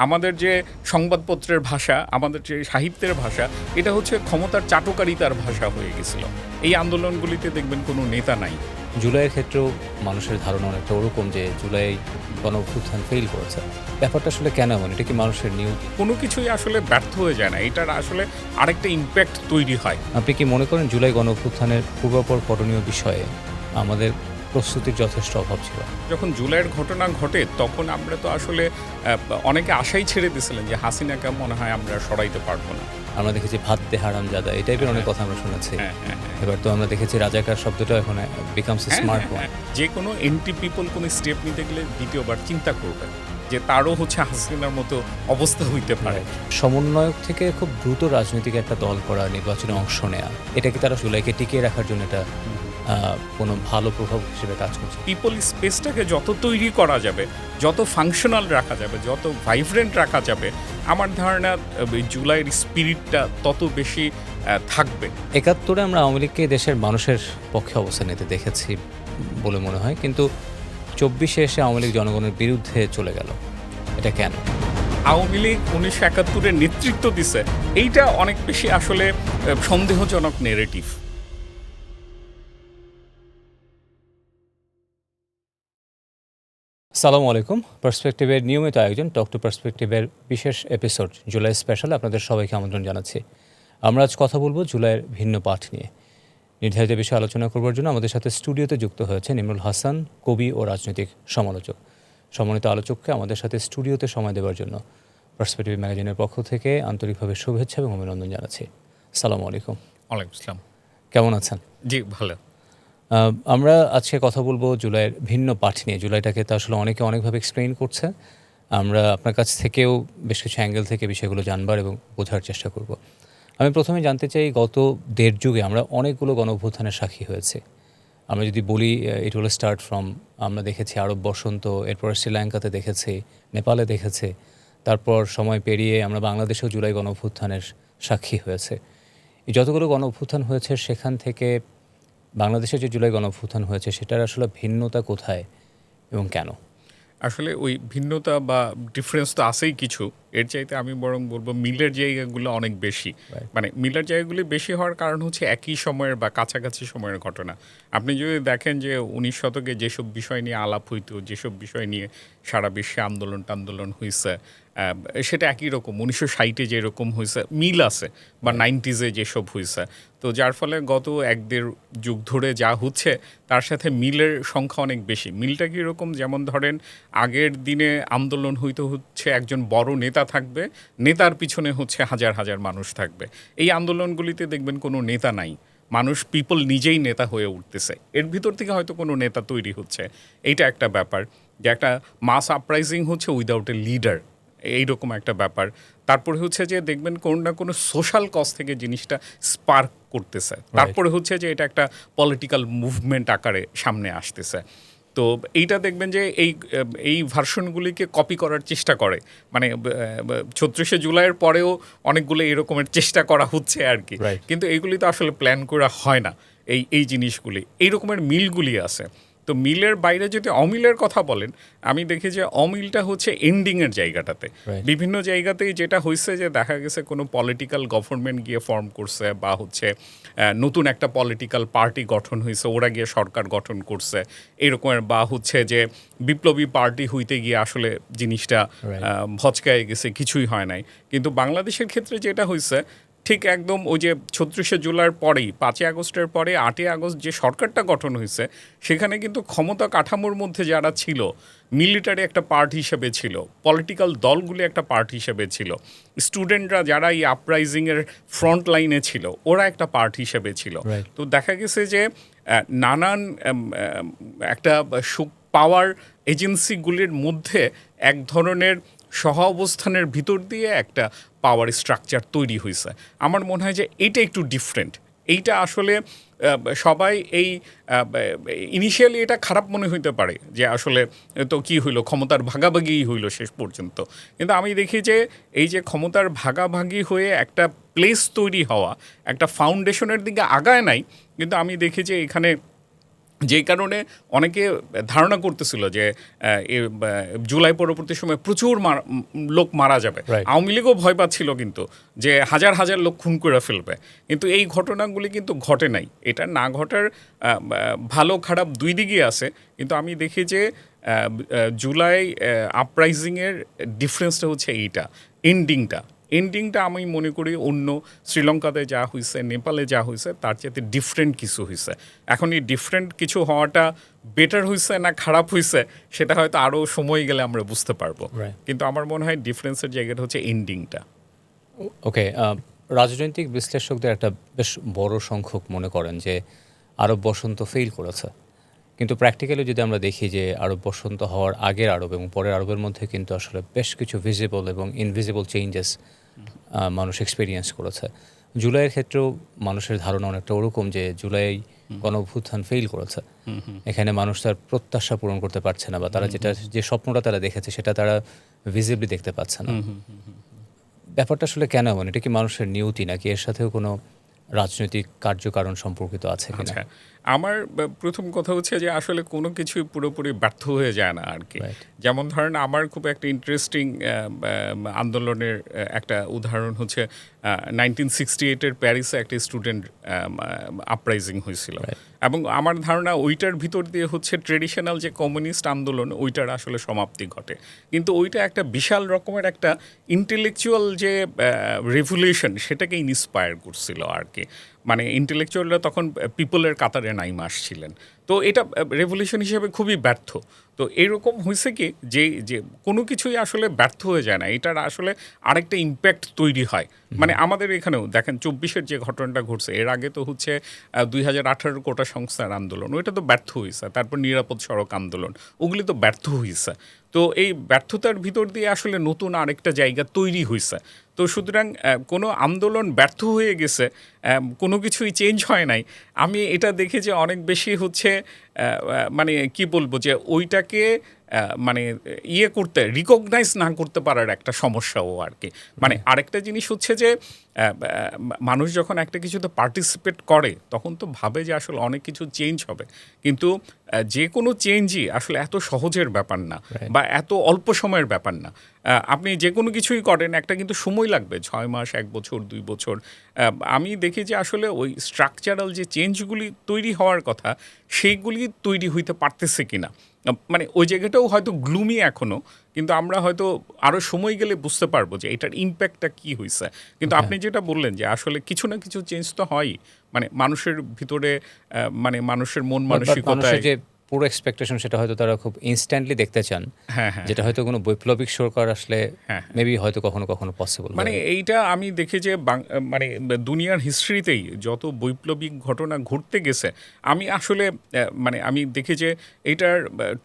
আমাদের যে সংবাদপত্রের ভাষা, আমাদের যে সাহিত্যের ভাষা, এটা হচ্ছে ক্ষমতার চাটুকারিতার ভাষা হয়ে গেছিল। এই আন্দোলনগুলিতে দেখবেন কোনো নেতা নাই। জুলাইয়ের ক্ষেত্রেও মানুষের ধারণা অনেকটা ওরকম যে জুলাই গণঅভ্যুত্থান ফেইল করেছে। ব্যাপারটা আসলে কেন এমন? এটা কি মানুষের নিয়তি? কোনো কিছুই আসলে ব্যর্থ হয়ে যায় না। এটার আসলে আরেকটা ইমপ্যাক্ট তৈরি হয়। আপনি কি মনে করেন জুলাই গণঅভ্যুত্থানের পূর্বাপর করণীয় বিষয়ে আমাদের প্রস্তুতির যথেষ্ট অভাব ছিল? যখন জুলাইয়ের ঘটনা ঘটে তখন আমরা তো আসলে অনেকে আশাই ছেড়ে দিয়েছিলেন যে হাসিনাকে মনে হয় আমরা সরাইতে পারবো না। আমরা দেখেছি ভাত দে হারামজাদা এই টাইপের অনেক কথা আমরা শুনেছি। হ্যাঁ, হ্যাঁ, হ্যাঁ। এবার তো আমরা দেখেছি রাজাকার শব্দটা এখন বিকামস হ্যাঁ, স্মার্ট হ্যাঁ, ওয়ান। হ্যাঁ। যে কোনো এন্টি পিপল কোনো স্টেপ নিতে গেলে দ্বিতীয়বার চিন্তা করবে যে তারও হচ্ছে হাসিনার মতো অবস্থা হইতে পারে। সমন্বয়ক থেকে খুব দ্রুত রাজনৈতিক একটা দল করা, নির্বাচনে অংশ নেয়া, এটা কি তারা জুলাইকে টিকিয়ে রাখার জন্য এটা কোনো ভালো প্রভাব হিসেবে কাজ করছে? পিপল স্পেসটাকে যত তৈরি করা যাবে, যত ফাংশনাল রাখা যাবে, যত ভাইব্রেন্ট রাখা যাবে, আমার ধারণা জুলাইয়ের স্পিরিটটা তত বেশি থাকবে। ৭১-এ আমরা আওয়ামী লীগকে দেশের মানুষের পক্ষে অবস্থান নিতে দেখেছি বলে মনে হয়, কিন্তু ২৪-এ এসে আওয়ামী লীগ জনগণের বিরুদ্ধে চলে গেল। এটা কেন? আওয়ামী লীগ ১৯৭১-এর নেতৃত্ব দিছে, এইটা অনেক বেশি আসলে সন্দেহজনক নেরেটিভ। সালামু আলাইকুম। পার্সপেক্টিভের নিয়মিত আয়োজন টক টু পার্সপেক্টিভের বিশেষ এপিসোড জুলাই স্পেশালে আপনাদের সবাইকে আমন্ত্রণ জানাচ্ছি। আমরা আজ কথা বলবো জুলাইয়ের ভিন্ন পাঠ নিয়ে। নির্ধারিত বিষয়ে আলোচনা করবার জন্য আমাদের সাথে স্টুডিওতে যুক্ত হয়েছে ইমরুল হাসান, কবি ও রাজনৈতিক সমালোচক। সম্মানিত আলোচককে আমাদের সাথে স্টুডিওতে সময় দেওয়ার জন্য পার্সপেক্টিভ ম্যাগাজিনের পক্ষ থেকে আন্তরিকভাবে শুভেচ্ছা এবং অভিনন্দন জানাচ্ছি। সালামু আলাইকুম। ওয়ালাইকুম আসসালাম। কেমন আছেন? জি, ভালো। আমরা আজকে কথা বলবো জুলাইয়ের ভিন্ন পাঠ নিয়ে। জুলাইটাকে তো আসলে অনেকে অনেকভাবে এক্সপ্লেইন করছে। আমরা আপনার কাছ থেকেও বেশ কিছু অ্যাঙ্গেল থেকে বিষয়গুলো জানবার এবং বোঝার চেষ্টা করব। আমি প্রথমে জানতে চাই, গত দেড় যুগে আমরা অনেকগুলো গণঅভ্যুত্থানের সাক্ষী হয়েছে। আমরা যদি বলি ইট উইল স্টার্ট ফ্রম, আমরা দেখেছি আরব বসন্ত, এরপরে শ্রীলঙ্কাতে দেখেছি, নেপালে দেখেছি, তারপর সময় পেরিয়ে আমরা বাংলাদেশেও জুলাই গণঅভ্যুত্থানের সাক্ষী হয়েছে। এই যতগুলো গণঅভ্যুত্থান হয়েছে সেখান থেকে বাংলাদেশে যে জুলাই গণঅভ্যুত্থান হয়েছে সেটার আসলে ভিন্নতা কোথায় এবং কেন? আসলে ওই ভিন্নতা বা ডিফারেন্স তো আছেই কিছু। এর চাইতে আমি বরং বলবো মিলের জায়গাগুলো অনেক বেশি। মানে মিলের জায়গাগুলি বেশি হওয়ার কারণ হচ্ছে একই সময়ের বা কাছাকাছি সময়ের ঘটনা। আপনি যদি দেখেন যে ১৯ শতকে যেসব বিষয় নিয়ে আলাপ হইতো, যেসব বিষয় নিয়ে সারা বিশ্বে আন্দোলন হইছে, সেটা একই রকম ১৯৬০-এ যেরকম হয়েছে মিল আছে, বা 90s-এ যেসব হয়েছে। তো যার ফলে গত ১-১.৫ যুগ ধরে যা হচ্ছে তার সাথে মিলের সংখ্যা অনেক বেশি। মিলটা কীরকম? যেমন ধরেন আগের দিনে আন্দোলন হচ্ছে একজন বড় নেতা থাকবে, নেতার পিছনে হচ্ছে হাজার হাজার মানুষ থাকবে। এই আন্দোলনগুলিতে দেখবেন কোনো নেতা নাই, মানুষ পিপল নিজেই নেতা হয়ে উঠতেছে। এর ভিতর থেকে হয়তো কোনো নেতা তৈরি হচ্ছে, এইটা একটা ব্যাপার। যে একটা মাস আপরাইজিং হচ্ছে উইদাউট এ লিডার, এইরকম একটা ব্যাপার। তারপরে হচ্ছে যে দেখবেন কোনো না কোনো সোশ্যাল কজ থেকে জিনিসটা স্পার্ক করতেছে। তারপরে হচ্ছে যে এটা একটা পলিটিক্যাল মুভমেন্ট আকারে সামনে আসতেছে। তো এইটা দেখবেন যে এই ভার্সনগুলিকে কপি করার চেষ্টা করে। মানে ৩৬শে জুলাইয়ের পরেও অনেকগুলো এরকমের চেষ্টা করা হচ্ছে আর কি। কিন্তু এইগুলি তো আসলে প্ল্যান করা হয় না। এই জিনিসগুলি এই রকমের মিলগুলি আছে। তো মিলের বাইরে যদি অমিলের কথা বলেন, আমি দেখি যে অমিলটা হচ্ছে এন্ডিংয়ের জায়গাটাতে। বিভিন্ন জায়গাতেই যেটা হয়েছে যে দেখা গেছে কোনো পলিটিক্যাল গভর্নমেন্ট গিয়ে ফর্ম করছে, বা হচ্ছে নতুন একটা পলিটিক্যাল পার্টি গঠন হয়েছে, ওরা গিয়ে সরকার গঠন করছে এরকমের, বা হচ্ছে যে বিপ্লবী পার্টি হইতে গিয়ে আসলে জিনিসটা ভচকায় গেছে, কিছুই হয় নাই। কিন্তু বাংলাদেশের ক্ষেত্রে যেটা হয়েছে ঠিক একদম ওই যে ৩৬শে জুলাইয়ের পরেই ৫ই আগস্টের পরে ৮ই আগস্ট যে সরকারটা গঠন হয়েছে, সেখানে কিন্তু ক্ষমতা কাঠামোর মধ্যে যারা ছিল, মিলিটারি একটা পার্ট হিসেবে ছিল, পলিটিক্যাল দলগুলি একটা পার্ট হিসেবে ছিল, স্টুডেন্টরা যারা এই আপরাইজিংয়ের ফ্রন্ট লাইনে ছিল ওরা একটা পার্ট হিসেবে ছিল। তো দেখা গেছে যে নানান একটা পাওয়ার এজেন্সিগুলির মধ্যে এক ধরনের সহ অবস্থানের ভিতর দিয়ে একটা পাওয়ার স্ট্রাকচার তৈরি হয়েছে। আমার মনে হয় যে এইটা একটু ডিফারেন্ট। এইটা আসলে সবাই ইনিশিয়ালি এটা খারাপ মনে হইতে পারে যে আসলে তো কি হইলো, ক্ষমতার ভাগাভাগিই হইলো শেষ পর্যন্ত। কিন্তু আমি দেখি যে এই যে ক্ষমতার ভাগাভাগি হয়ে একটা প্লেস তৈরি হওয়া, একটা ফাউন্ডেশনের দিকে আগায় নাই, কিন্তু আমি দেখি যে এখানে যেই কারণে অনেকে ধারণা করতেছিল যে জুলাই পরবর্তী সময় প্রচুর লোক মারা যাবে। Right. আওয়ামী লীগও ভয় পাচ্ছিল কিন্তু যে হাজার হাজার লোক খুন করে ফেলবে, কিন্তু এই ঘটনাগুলি কিন্তু ঘটে নাই। এটা না ঘটার ভালো খারাপ দুই দিকই আছে, কিন্তু আমি দেখি যে জুলাই আপরাইজিংয়ের ডিফারেন্সটা হচ্ছে এইটা, এন্ডিংটা আমি মনে করি অন্য শ্রীলঙ্কাতে যা হয়েছে, নেপালে যা হয়েছে তার চেয়ে ডিফারেন্ট কিছু হয়েছে। এখন এই ডিফারেন্ট কিছু হওয়াটা বেটার হয়েছে না খারাপ হয়েছে সেটা হয়তো আরও সময় গেলে আমরা বুঝতে পারবো, কিন্তু আমার মনে হয় ডিফারেন্সের জায়গাটা হচ্ছে এন্ডিংটা। ওকে, রাজনৈতিক বিশ্লেষকদের একটা বেশ বড় সংখ্যক মনে করেন যে আরব বসন্ত ফেল করেছে, কিন্তু প্র্যাকটিক্যালি যদি আমরা দেখি যে আরব বসন্ত হওয়ার আগের আরব এবং পরের আরবের মধ্যে কিন্তু আসলে বেশ কিছু ভিজিবল এবং ইনভিজিবল চেঞ্জেস মানুষ এক্সপিরিয়েন্স করেছে। জুলাইয়ের ক্ষেত্রেও মানুষের ধারণা অনেকটা ওরকম যে জুলাই গণঅভ্যুত্থান ফেল করেছে। এখানে মানুষ তার প্রত্যাশা পূরণ করতে পারছে না, বা তারা যে স্বপ্নটা তারা দেখেছে সেটা তারা ভিজিবলি দেখতে পাচ্ছে না। ব্যাপারটা আসলে কেন এমন? এটা কি মানুষের নিয়তি, নাকি এর সাথেও কোনো রাজনৈতিক কার্যকারণ সম্পর্কিত আছে কিনা? আচ্ছা, আমার প্রথম কথা হচ্ছে যে আসলে কোনো কিছুই পুরোপুরি ব্যর্থ হয়ে যায় না আর কি। যেমন ধরেন আমার খুব একটা ইন্টারেস্টিং আন্দোলনের একটা উদাহরণ হচ্ছে 1968-এর প্যারিসে একটা স্টুডেন্ট আপরাইজিং হয়েছিল, এবং আমার ধারণা ওইটার ভিতর দিয়ে হচ্ছে ট্রেডিশনাল যে কমিউনিস্ট আন্দোলন ওইটার আসলে সমাপ্তি ঘটে, কিন্তু ওইটা একটা বিশাল রকমের একটা ইন্টেলেকচুয়াল যে রেভলিউশন সেটাকে ইন্সপায়ার করছিল আর কি। মানে ইন্টেলেকচুয়ালরা তখন পিপলের কাতারে নাইমা আসছিলেন, তো এটা রেভলিউশন হিসেবে খুবই ব্যর্থ। তো এরকম হয়েছে কি যে কোনো কিছুই আসলে ব্যর্থ হয়ে যায় না, এটার আসলে আরেকটা ইম্প্যাক্ট তৈরি হয়। মানে আমাদের এখানেও দেখেন 24-এর যে ঘটনাটা ঘটছে, এর আগে তো হচ্ছে 2018 কোটা সংস্থার আন্দোলন, ওইটা তো ব্যর্থ হয়েছে। তারপর নিরাপদ সড়ক আন্দোলন, ওগুলি তো ব্যর্থ হয়েছে। তো এই ব্যর্থতার ভিতর দিয়ে আসলে নতুন আরেকটা জায়গা তৈরি হয়েছে। তো সুতরাং কোনো আন্দোলন ব্যর্থ হয়ে গেছে, কোনো কিছুই চেঞ্জ হয় নাই, আমি এটা দেখি যে অনেক বেশি হচ্ছে মানে কি বলবো যে ওইটাকে মানে করতে রিকগনাইজ না করতে পারার একটা সমস্যাও আর কি। মানে আরেকটা জিনিস হচ্ছে যে মানুষ যখন একটা কিছুতে পার্টিসিপেট করে তখন তো ভাবে যে আসলে অনেক কিছু চেঞ্জ হবে, কিন্তু যে কোনো চেঞ্জই আসলে এত সহজের ব্যাপার না, বা এত অল্প সময়ের ব্যাপার না। আপনি যে কোনো কিছুই করেন একটা কিন্তু সময় লাগবে, 6 মাস, 1 বছর, 2 বছর। আমি দেখি যে আসলে ওই স্ট্রাকচারাল যে চেঞ্জগুলি তৈরি হওয়ার কথা সেইগুলি তৈরি হইতে পারতেছে কিনা, মানে ওই জায়গাটাও হয়তো গ্লুমি এখনও, কিন্তু আমরা হয়তো আরও সময় গেলে বুঝতে পারবো যে এটার ইম্প্যাক্টটা কী হয়েছে। কিন্তু আপনি যেটা বললেন যে আসলে কিছু না কিছু চেঞ্জ তো হয়ই, মানে মানুষের ভিতরে, মানে মানুষের মন মানসিকতায় যে পুরো এক্সপেকটেশন সেটা হয়তো তারা খুব ইনস্ট্যান্টলি দেখতে চান, যেটা হয়তো কোনো বৈপ্লবিক সরকার আসলে মেবি হয়তো কখনো কখনো পসিবল। মানে এইটা আমি দেখি যে মানে দুনিয়ার হিস্ট্রিতেই যত বৈপ্লবিক ঘটনা ঘটতে গেছে, আমি আসলে মানে আমি দেখি যে এইটার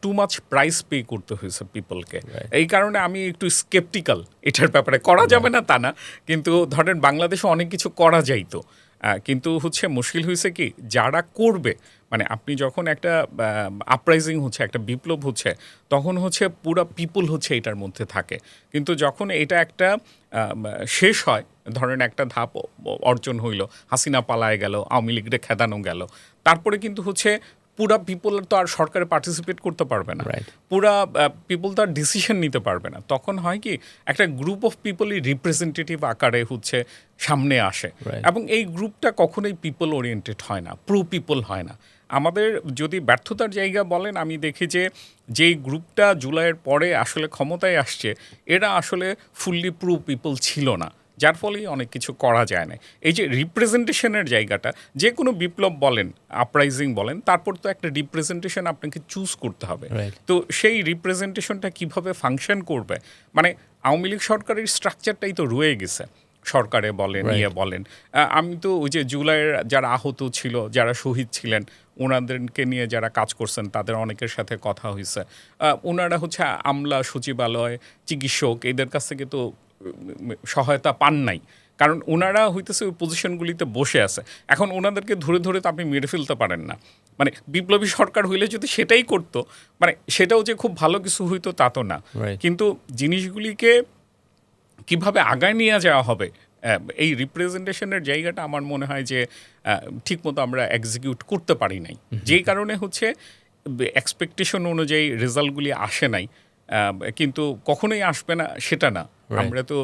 টু মাচ প্রাইস পে করতে হয়েছে পিপলকে। এই কারণে আমি একটু স্কেপটিক্যাল এটার ব্যাপারে। করা যাবে না তা না, কিন্তু ধরেন বাংলাদেশে অনেক কিছু করা যাইতো, কিন্তু হচ্ছে মুশকিল হয়েছে কি যারা করবে, মানে আপনি যখন একটা আপরাইজিং হচ্ছে, একটা বিপ্লব হচ্ছে, তখন হচ্ছে পুরো পিপল হচ্ছে এটার মধ্যে থাকে, কিন্তু যখন এটা একটা শেষ হয়, ধরেন একটা ধাপ অর্জন হইল, হাসিনা পালায় গেল, আওয়ামী লীগকে খেদানো গেল, তারপরে কিন্তু হচ্ছে পুরা পিপল তো আর সরকারে পার্টিসিপেট করতে পারবে না, পুরা পিপল তো আর ডিসিশন নিতে পারবে না। তখন হয় কি একটা গ্রুপ অফ পিপলই রিপ্রেজেন্টেটিভ আকারে হচ্ছে সামনে আসে, এবং এই গ্রুপটা কখনোই পিপল ওরিয়েন্টেড হয় না, প্রো পিপল হয় না। আমাদের যদি ব্যর্থতার জায়গা বলেন, আমি দেখি যে যেই গ্রুপটা জুলাইয়ের পরে আসলে ক্ষমতায় আসছে, এরা আসলে ফুললি প্রো পিপল ছিল না, যার ফলেই অনেক কিছু করা যায় না। এই যে রিপ্রেজেন্টেশনের জায়গাটা, যে কোনো বিপ্লব বলেন, আপরাইজিং বলেন, তারপর তো একটা রিপ্রেজেন্টেশন আপনাকে চুজ করতে হবে। তো সেই রিপ্রেজেন্টেশনটা কিভাবে ফাংশন করবে, মানে আওয়ামী লীগ সরকারের স্ট্রাকচারটাই তো রয়ে গেছে, সরকারে বলেন, বলেন। আমি তো ওই যে জুলাইয়ের যারা আহত ছিল, যারা শহীদ ছিলেন, ওনাদেরকে নিয়ে যারা কাজ করছেন তাদের অনেকের সাথে কথা হয়েছে। ওনারা হচ্ছে আমলা, সচিবালয়, চিকিৎসক, এদের কাছ থেকে তো সহায়তা পান নাই, কারণ ওনারা হইতেছে ওই পজিশনগুলিতে বসে আছে। এখন ওনাদেরকে ধরে ধরে তো আপনি মেরে ফেলতে পারেন না। মানে বিপ্লবী সরকার হইলে যদি সেটাই করতো, মানে সেটাও যে খুব ভালো কিছু হইতো তা তো না, কিন্তু জিনিসগুলিকে কিভাবে আগায় নিয়ে যাওয়া হবে এই রিপ্রেজেন্টেশনের জায়গাটা আমার মনে হয় যে ঠিকমতো আমরা এক্সিকিউট করতে পারি নাই, যেই কারণে হচ্ছে এক্সপেকটেশন অনুযায়ী রেজাল্টগুলি আসে নাই। কিন্তু কখনোই আসবে না সেটা না। আমরা তো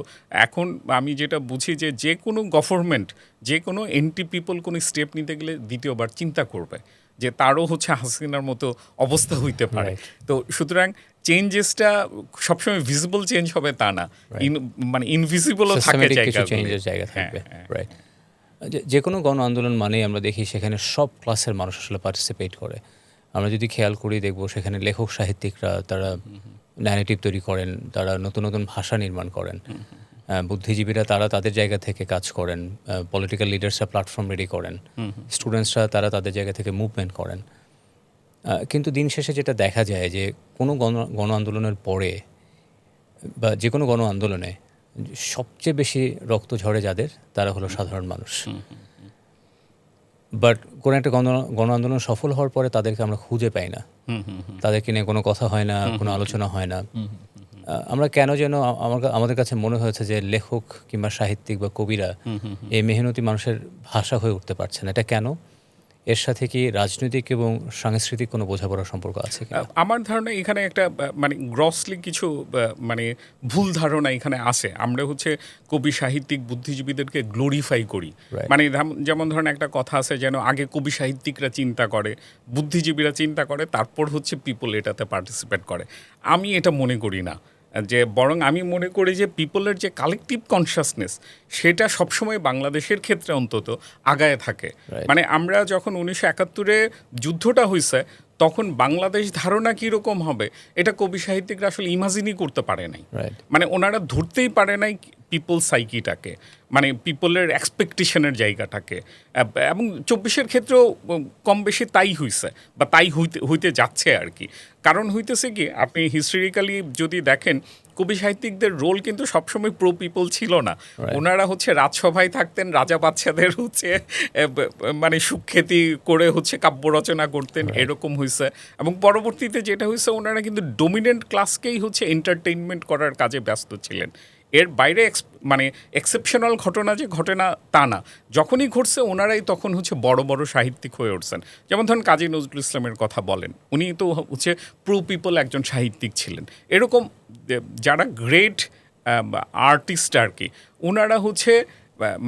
এখন আমি যেটা বুঝি যে যে কোনো গভর্নমেন্ট, যে কোনো এন্টি পিপল কোনো স্টেপ নিতে গেলে দ্বিতীয়বার চিন্তা করবে যে তারও হচ্ছে হাসিনার মতো অবস্থা হইতে পারে। তো সুতরাং চেঞ্জেসটা সবসময় ভিজিবল চেঞ্জ হবে তা না, মানে ইনভিজিবলও থাকে জায়গা থাকবে। রাইট। যে কোনো গণ আন্দোলন মানেই আমরা দেখি সেখানে সব ক্লাসের মানুষ আসলে পার্টিসিপেট করে। আমরা যদি খেয়াল করি দেখব সেখানে লেখক সাহিত্যিকরা তারা ন্যারেটিভ তৈরি করেন, তারা নতুন নতুন ভাষা নির্মাণ করেন, বুদ্ধিজীবীরা তারা তাদের জায়গা থেকে কাজ করেন, পলিটিক্যাল লিডার্সরা প্ল্যাটফর্ম রেডি করেন, স্টুডেন্টসরা তারা তাদের জায়গা থেকে মুভমেন্ট করেন। কিন্তু দিন শেষে যেটা দেখা যায় যে কোনো গণ আন্দোলনের পরে বা যে কোনো গণ আন্দোলনে সবচেয়ে বেশি রক্ত ঝরে যাদের, তারা হলো সাধারণ মানুষ। বাট কোনো একটা গণ আন্দোলন সফল হওয়ার পরে তাদেরকে আমরা খুঁজে পাই না, তাদেরকে নিয়ে কোনো কথা হয় না, কোনো আলোচনা হয় না। আমরা কেন যেন আমাদের কাছে মনে হয়েছে যে লেখক কিংবা সাহিত্যিক বা কবিরা এই মেহনতি মানুষের ভাষা হয়ে উঠতে পারছে না। এটা কেন? এর সাথে কি রাজনৈতিক এবং সাংস্কৃতিক কোনো বোঝাপড়ার সম্পর্ক আছে কি? আমার ধারণা এখানে একটা মানে গ্রসলি কিছু মানে ভুল ধারণা এখানে আছে। আমরা হচ্ছে কবি সাহিত্যিক বুদ্ধিজীবীদেরকে গ্লোরিফাই করি। মানে যেমন ধরেন একটা কথা আছে যেন আগে কবি সাহিত্যিকরা চিন্তা করে, বুদ্ধিজীবীরা চিন্তা করে, তারপর হচ্ছে পিপল এটাতে পার্টিসিপেট করে। আমি এটা মনে করি না, যে বরং আমি মনে করি যে পিপলের যে কালেকটিভ কনসাসনেস সেটা সবসময় বাংলাদেশের ক্ষেত্রে অন্তত আগায় থাকে। মানে আমরা যখন 1971-এ যুদ্ধটা হয়েছে তখন বাংলাদেশ ধারণা কীরকম হবে এটা কবি সাহিত্যিকরা আসলে ইমাজিনই করতে পারে নাই। মানে ওনারা ধরতেই পারে নাই পিপল সাইকিটাকে, মানে পিপলের এক্সপেকটেশনের জায়গাটাকে। এবং 24-এর ক্ষেত্রেও কম বেশি তাই হয়েছে বা তাই হইতে যাচ্ছে আর কি। কারণ হইতেছে কি, আপনি হিস্টোরিক্যালি যদি দেখেন কবি সাহিত্যিকদের রোল কিন্তু সবসময় প্রো পিপল ছিল না। ওনারা হচ্ছে রাজসভায় থাকতেন, রাজা বাচ্চাদের হচ্ছে মানে সুখ্যাতি করে হচ্ছে কাব্য রচনা করতেন, এরকম হয়েছে। এবং পরবর্তীতে যেটা হয়েছে, ওনারা কিন্তু ডমিনেন্ট ক্লাসকেই হচ্ছে এন্টারটেইনমেন্ট করার কাজে ব্যস্ত ছিলেন। এর বাইরে মানে এক্সেপশনাল ঘটনা যে ঘটে না তা না, যখনই ঘটছে ওনারাই তখন হচ্ছে বড় বড় সাহিত্যিক হয়ে উঠছেন। যেমন ধরুন কাজী নজরুল ইসলামের কথা বলেন, উনি তো হচ্ছে প্রো পিপল একজন সাহিত্যিক ছিলেন। এরকম যারা গ্রেট আর্টিস্ট আর কি, ওনারা হচ্ছে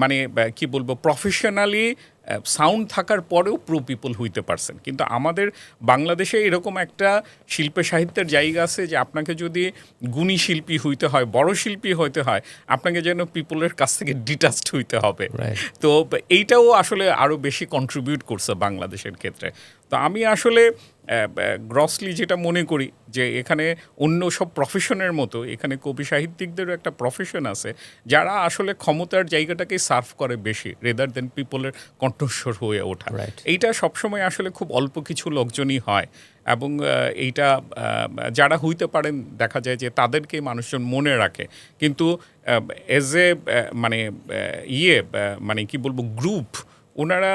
মানে কি বলবো প্রফেশনালি সাউন্ড থাকার পরেও প্রো পিপল হইতে পারছেন। কিন্তু আমাদের বাংলাদেশে এরকম একটা শিল্পে সাহিত্যের জায়গা আছে যে আপনাকে যদি গুণী শিল্পী হইতে হয়, বড় শিল্পী হইতে হয়, আপনাকে যেন পিপলের কাছ থেকে ডিটাচড হইতে হবে। তো এইটাও আসলে আরও বেশি কন্ট্রিবিউট করছে বাংলাদেশের ক্ষেত্রে। তো আমি আসলে গ্রসলি যেটা মনে করি যে এখানে অন্য সব প্রফেশনের মতো এখানে কবি সাহিত্যিকদেরও একটা প্রফেশন আছে যারা আসলে ক্ষমতার জায়গাটাকে সার্ভ করে বেশি, রেদার দেন পিপলের কণ্ঠস্বর হয়ে ওঠা। এইটা সবসময় আসলে খুব অল্প কিছু লোকজনই হয়। এবং এইটা যারা হইতে পারেন দেখা যায় যে তাদেরকে মানুষজন মনে রাখে। কিন্তু এজ এ মানে মানে কি বলবো গ্রুপ, ওনারা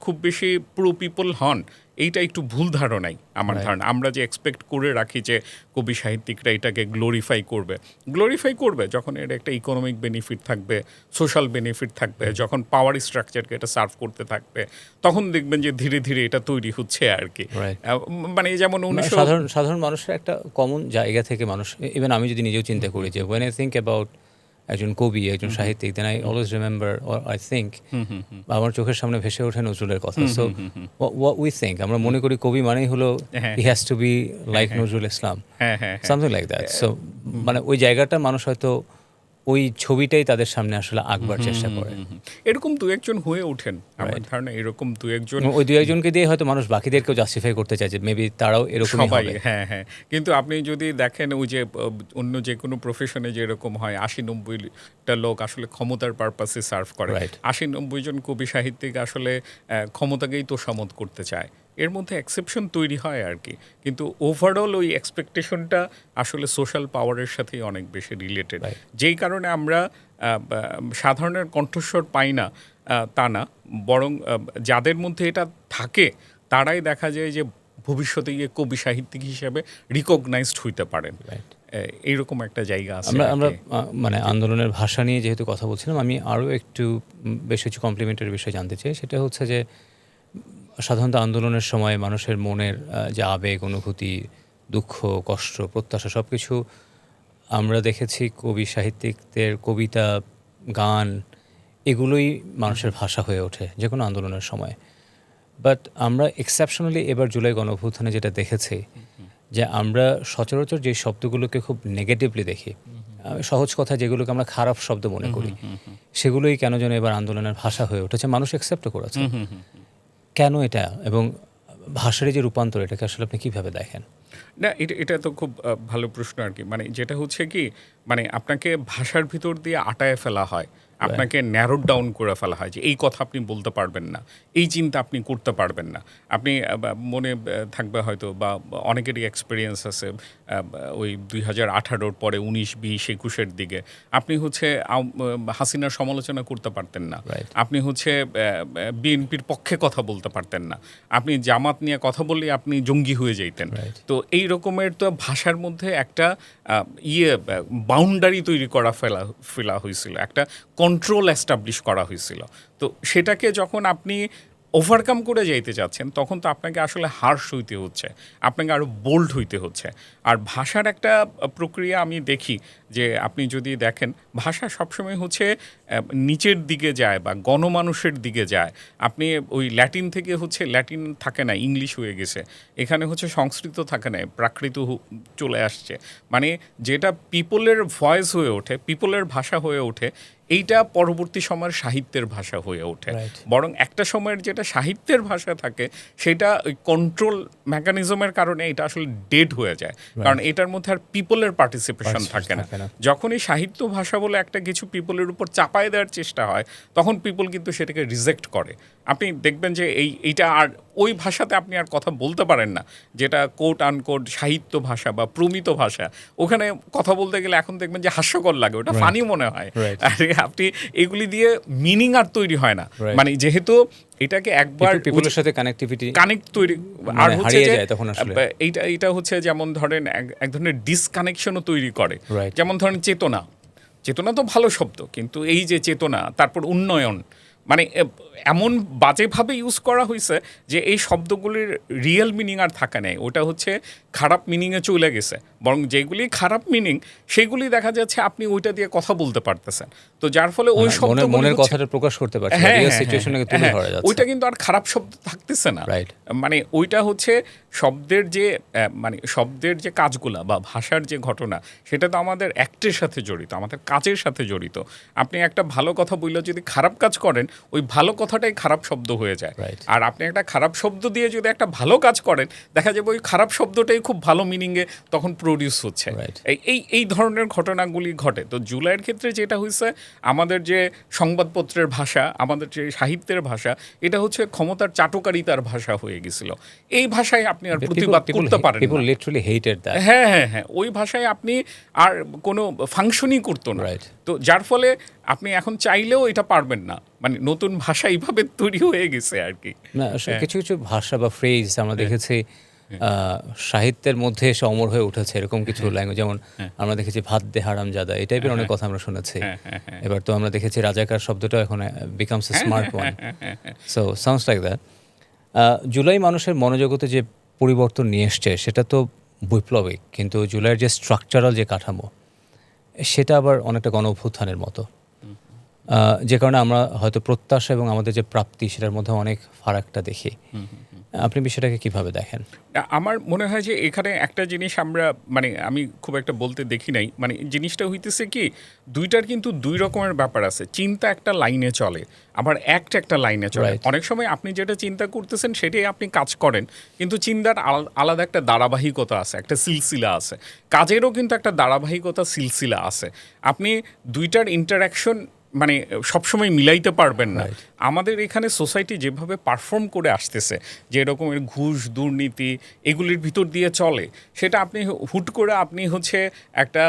খুব বেশি প্রো পিপল হন, এইটা একটু ভুল ধারণাই আমার ধারণা। আমরা যে এক্সপেক্ট করে রাখি যে কবি সাহিত্যিকরা এটাকে গ্লোরিফাই করবে যখন এর একটা ইকোনমিক বেনিফিট থাকবে, সোশ্যাল বেনিফিট থাকবে, যখন পাওয়ার স্ট্রাকচারকে এটা সার্ভ করতে থাকবে, তখন দেখবেন যে ধীরে ধীরে এটা তৈরি হচ্ছে আর কি। মানে যেমন সাধারণ মানুষের একটা কমন জায়গা থেকে মানুষ, ইভেন আমি যদি নিজেও চিন্তা করি যে when I think about একজন কবি, একজন সাহিত্যিক, then I always remember or I think, আমার চোখের সামনে ভেসে ওঠে নজরুলের কথা। সো হোয়াট উই থিঙ্ক, আমরা মনে করি কবি মানেই হলো he has to be like Nazrul Islam, something like that. So মানে ওই জায়গাটা মানুষ হয়তো ওই ছবিটাই তাদের সামনে আসলে আঁকবার চেষ্টা করে। এরকম দু একজন হয়ে ওঠেন আমার ধারণা, এরকম দু একজন, ওই দু একজনকে দিয়ে হয়তো মানুষ বাকিদেরকেও জাস্টিফাই করতে চায় যে মেবি তারাও এরকম হবে। হ্যাঁ। কিন্তু আপনি যদি দেখেন ওই যে অন্য যে কোনো প্রফেশনে যেরকম হয় 80-90টা লোক আসলে ক্ষমতার পারপাসে সার্ভ করে, 80-90 জন কবি সাহিত্যিক আসলে ক্ষমতাকেই তোষামোদ করতে চায়। এর মধ্যে এক্সেপশন তৈরি হয় আর কি, কিন্তু ওভারঅল ওই এক্সপেকটেশনটা আসলে সোশ্যাল পাওয়ারের সাথেই অনেক বেশি রিলেটেড। যেই কারণে আমরা সাধারণের কণ্ঠস্বর পাই না তা না, বরং যাদের মধ্যে এটা থাকে তারাই দেখা যায় যে ভবিষ্যতে গিয়ে কবি সাহিত্যিক হিসেবে রিকগনাইজড হইতে পারেন। এইরকম একটা জায়গা আছে আমরা আর আমরা কি। মানে আন্দোলনের ভাষা নিয়ে যেহেতু কথা বলছিলাম, আমি আরও একটু বেশ কিছু কমপ্লিমেন্টারি বিষয় জানতে চাই। সেটা হচ্ছে যে সাধারণত আন্দোলনের সময় মানুষের মনের যে আবেগ, অনুভূতি, দুঃখ, কষ্ট, প্রত্যাশা সব কিছু আমরা দেখেছি কবি সাহিত্যিকদের কবিতা, গান এগুলোই মানুষের ভাষা হয়ে ওঠে যে কোনো আন্দোলনের সময়। বাট আমরা এক্সেপশনালি এবার জুলাই গণঅভ্যুত্থানে যেটা দেখেছি যে আমরা সচরাচর যে শব্দগুলোকে খুব নেগেটিভলি দেখি, সহজ কথা যেগুলোকে আমরা খারাপ শব্দ মনে করি, সেগুলোই কেন যেন এবার আন্দোলনের ভাষা হয়ে উঠেছে, মানুষ অ্যাকসেপ্ট করেছে। কেন এটা, এবং ভাষার এই যে রূপান্তর, এটাকে আসলে আপনি কীভাবে দেখেন? না, এটা তো খুব ভালো প্রশ্ন আর কি। মানে যেটা হচ্ছে কি, মানে আপনাকে ভাষার ভিতর দিয়ে আটায় ফেলা হয়, আপনাকে ন্যারো ডাউন করে ফেলা হয় যে এই কথা আপনি বলতে পারবেন না, এই চিন্তা আপনি করতে পারবেন না। আপনি মনে থাকবে হয়তো, বা অনেকেরই এক্সপিরিয়েন্স আছে, ওই 2018-র পরে 19, 20, 21-এর দিকে আপনি হচ্ছে হাসিনার সমালোচনা করতে পারতেন না, আপনি হচ্ছে বিএনপির পক্ষে কথা বলতে পারতেন না, আপনি জামাত নিয়ে কথা বললে আপনি জঙ্গি হয়ে যেতেন। তো এই রকমের তো ভাষার মধ্যে একটা বাউন্ডারি তৈরি করা ফেলা হয়েছিল, একটা কন্ট্রোল এস্টাবলিশ করা হয়েছিল। তো সেটাকে যখন আপনি ওভারকাম করে যাইতে যাচ্ছেন, তখন তো আপনাকে আসলে হার্শ হইতে হচ্ছে, আপনাকে আরও বোল্ড হইতে হচ্ছে। আর ভাষার একটা প্রক্রিয়া আমি দেখি যে আপনি যদি দেখেন, ভাষা সবসময় হচ্ছে নিচের দিকে যায় বা গণমানুষের দিকে যায়। আপনি ওই ল্যাটিন থেকে হচ্ছে, ল্যাটিন থাকে না, ইংলিশ হয়ে গেছে, এখানে হচ্ছে সংস্কৃত থাকে না, প্রাকৃত চলে আসছে। মানে যেটা পিপলের ভয়েস হয়ে ওঠে, পিপলের ভাষা হয়ে ওঠে, এইটা পরবর্তী সময়ের সাহিত্যের ভাষা হয়ে ওঠে। বরং একটা সময়ের যেটা সাহিত্যের ভাষা থাকে, সেটা ওই কন্ট্রোল মেকানিজমের কারণে এটা আসলে ডেড হয়ে যায়, কারণ এটার মধ্যে আর পিপলের পার্টিসিপেশন থাকে না। যখনই সাহিত্য ভাষা বলে একটা কিছু পিপলের উপর চাপায় দেওয়ার চেষ্টা হয়, তখন পিপল কিন্তু সেটাকে রিজেক্ট করে। আপনি দেখবেন যে এইটা আর ওই ভাষাতে আপনি আর কথা বলতে পারেন না, যেটা কোট আনকোট সাহিত্য ভাষা বা প্রমিত ভাষা। ওখানে কথা বলতে গেলে এখন দেখবেন যে হাস্যকর লাগে, ওটা ফানি মনে হয়। আর আপনি এগুলি দিয়ে মিনিং আর তৈরি হয় না, মানে যেহেতু এটাকে একবার পিপলের সাথে কানেক্ট তৈরি, আর হচ্ছে যে এইটা হচ্ছে যেমন ধরেন এক ধরনের ডিসকানেকশনও তৈরি করে। যেমন ধরেন চেতনা তো ভালো শব্দ, কিন্তু এই যে চেতনা, তারপর উন্নয়ন, মানে এমন বাজেভাবে ইউজ করা হয়েছে যে এই শব্দগুলির রিয়েল মিনিং আর থাকা নেই, ওটা হচ্ছে খারাপ মিনিংয়ে চলে গেছে। বরং যেগুলি খারাপ মিনিং, সেগুলি দেখা যাচ্ছে আপনি ওইটা দিয়ে কথা বলতে পারতেছেন। তো যার ফলে ওই মনের কথাটা প্রকাশ করতে পারছেন, রিয়েল সিচুয়েশনকে তুলে ধরা যাচ্ছে, ওইটা কিন্তু আর খারাপ শব্দ থাকতেছে না। মানে ওইটা হচ্ছে শব্দের যে কাজগুলা বা ভাষার যে ঘটনা, সেটা তো আমাদের অ্যাক্টের সাথে জড়িত, আমাদের কাজের সাথে জড়িত। আপনি একটা ভালো কথা বললে যদি খারাপ কাজ করেন, ওই ভালো কথাটাই খারাপ শব্দ হয়ে যায়। আর আপনি একটা খারাপ শব্দ দিয়ে যদি একটা ভালো কাজ করেন, দেখা যাবে ওই খারাপ শব্দটাই খুব ভালো মিনিংয়ে তখন প্রডিউস হচ্ছে। এই ধরনের ঘটনাগুলি ঘটে। তো জুলাইয়ের ক্ষেত্রে যেটা হয়েছে, আমাদের যে সংবাদপত্রের ভাষা, আমাদের যে সাহিত্যের ভাষা, এটা হচ্ছে ক্ষমতার চাটুকারিতার ভাষা হয়ে গেছিল। এই ভাষায় আপনি আর প্রতিবাদ করতে পারেন না। হ্যাঁ, ওই ভাষায় আপনি আর কোনো ফাংশনই করতো না। তো যার ফলে আপনি এখন চাইলেও এটা পারবেন না, মানে নতুন ভাষা এইভাবে তৈরি হয়ে গেছে আর কি। না, কিছু কিছু ভাষা বা ফ্রেজ আমরা দেখেছি সাহিত্যের মধ্যে এসে অমর হয়ে উঠেছে, এরকম কিছু ল্যাঙ্গুয়েজ। যেমন আমরা দেখেছি ভাত দে হারামজাদা, এই টাইপের অনেক কথা আমরা শুনেছি। এবার তো আমরা দেখেছি রাজাকার শব্দটা এখন becomes a smart one, so sounds like that. July মানুষের মনোজগতে যে পরিবর্তন নিয়ে এসছে, সেটা তো বৈপ্লবিক, কিন্তু জুলাইয়ের যে স্ট্রাকচারাল যে কাঠামো, সেটা আবার অনেকটা গণঅভ্যুত্থানের মতো, যে কারণে আমরা হয়তো প্রত্যাশা এবং আমাদের যে প্রাপ্তি, সেটার মধ্যে অনেক ফারাকটা দেখি। আপনি বিষয়টাকে কিভাবে দেখেন? আমার মনে হয় যে এখানে একটা জিনিস আমি খুব একটা বলতে দেখি নাই। মানে জিনিসটা হইতেছে কি, দুইটার কিন্তু দুই রকমের ব্যাপার আছে। চিন্তা একটা লাইনে চলে, আবার একটা লাইনে চলে। অনেক সময় আপনি যেটা চিন্তা করতেছেন সেটাই আপনি কাজ করেন, কিন্তু চিন্তার আলাদা একটা ধারাবাহিকতা আছে, একটা সিলসিলা আছে। কাজেরও কিন্তু একটা ধারাবাহিকতা, সিলসিলা আছে। আপনি দুইটার ইন্টারাকশন মানে সবসময় মিলাইতে পারবেন না। আমাদের এখানে সোসাইটি যেভাবে পারফর্ম করে আসতেছে, যে এরকমের ঘুষ, দুর্নীতি এগুলির ভিতর দিয়ে চলে, সেটা আপনি হুট করে আপনি হচ্ছে একটা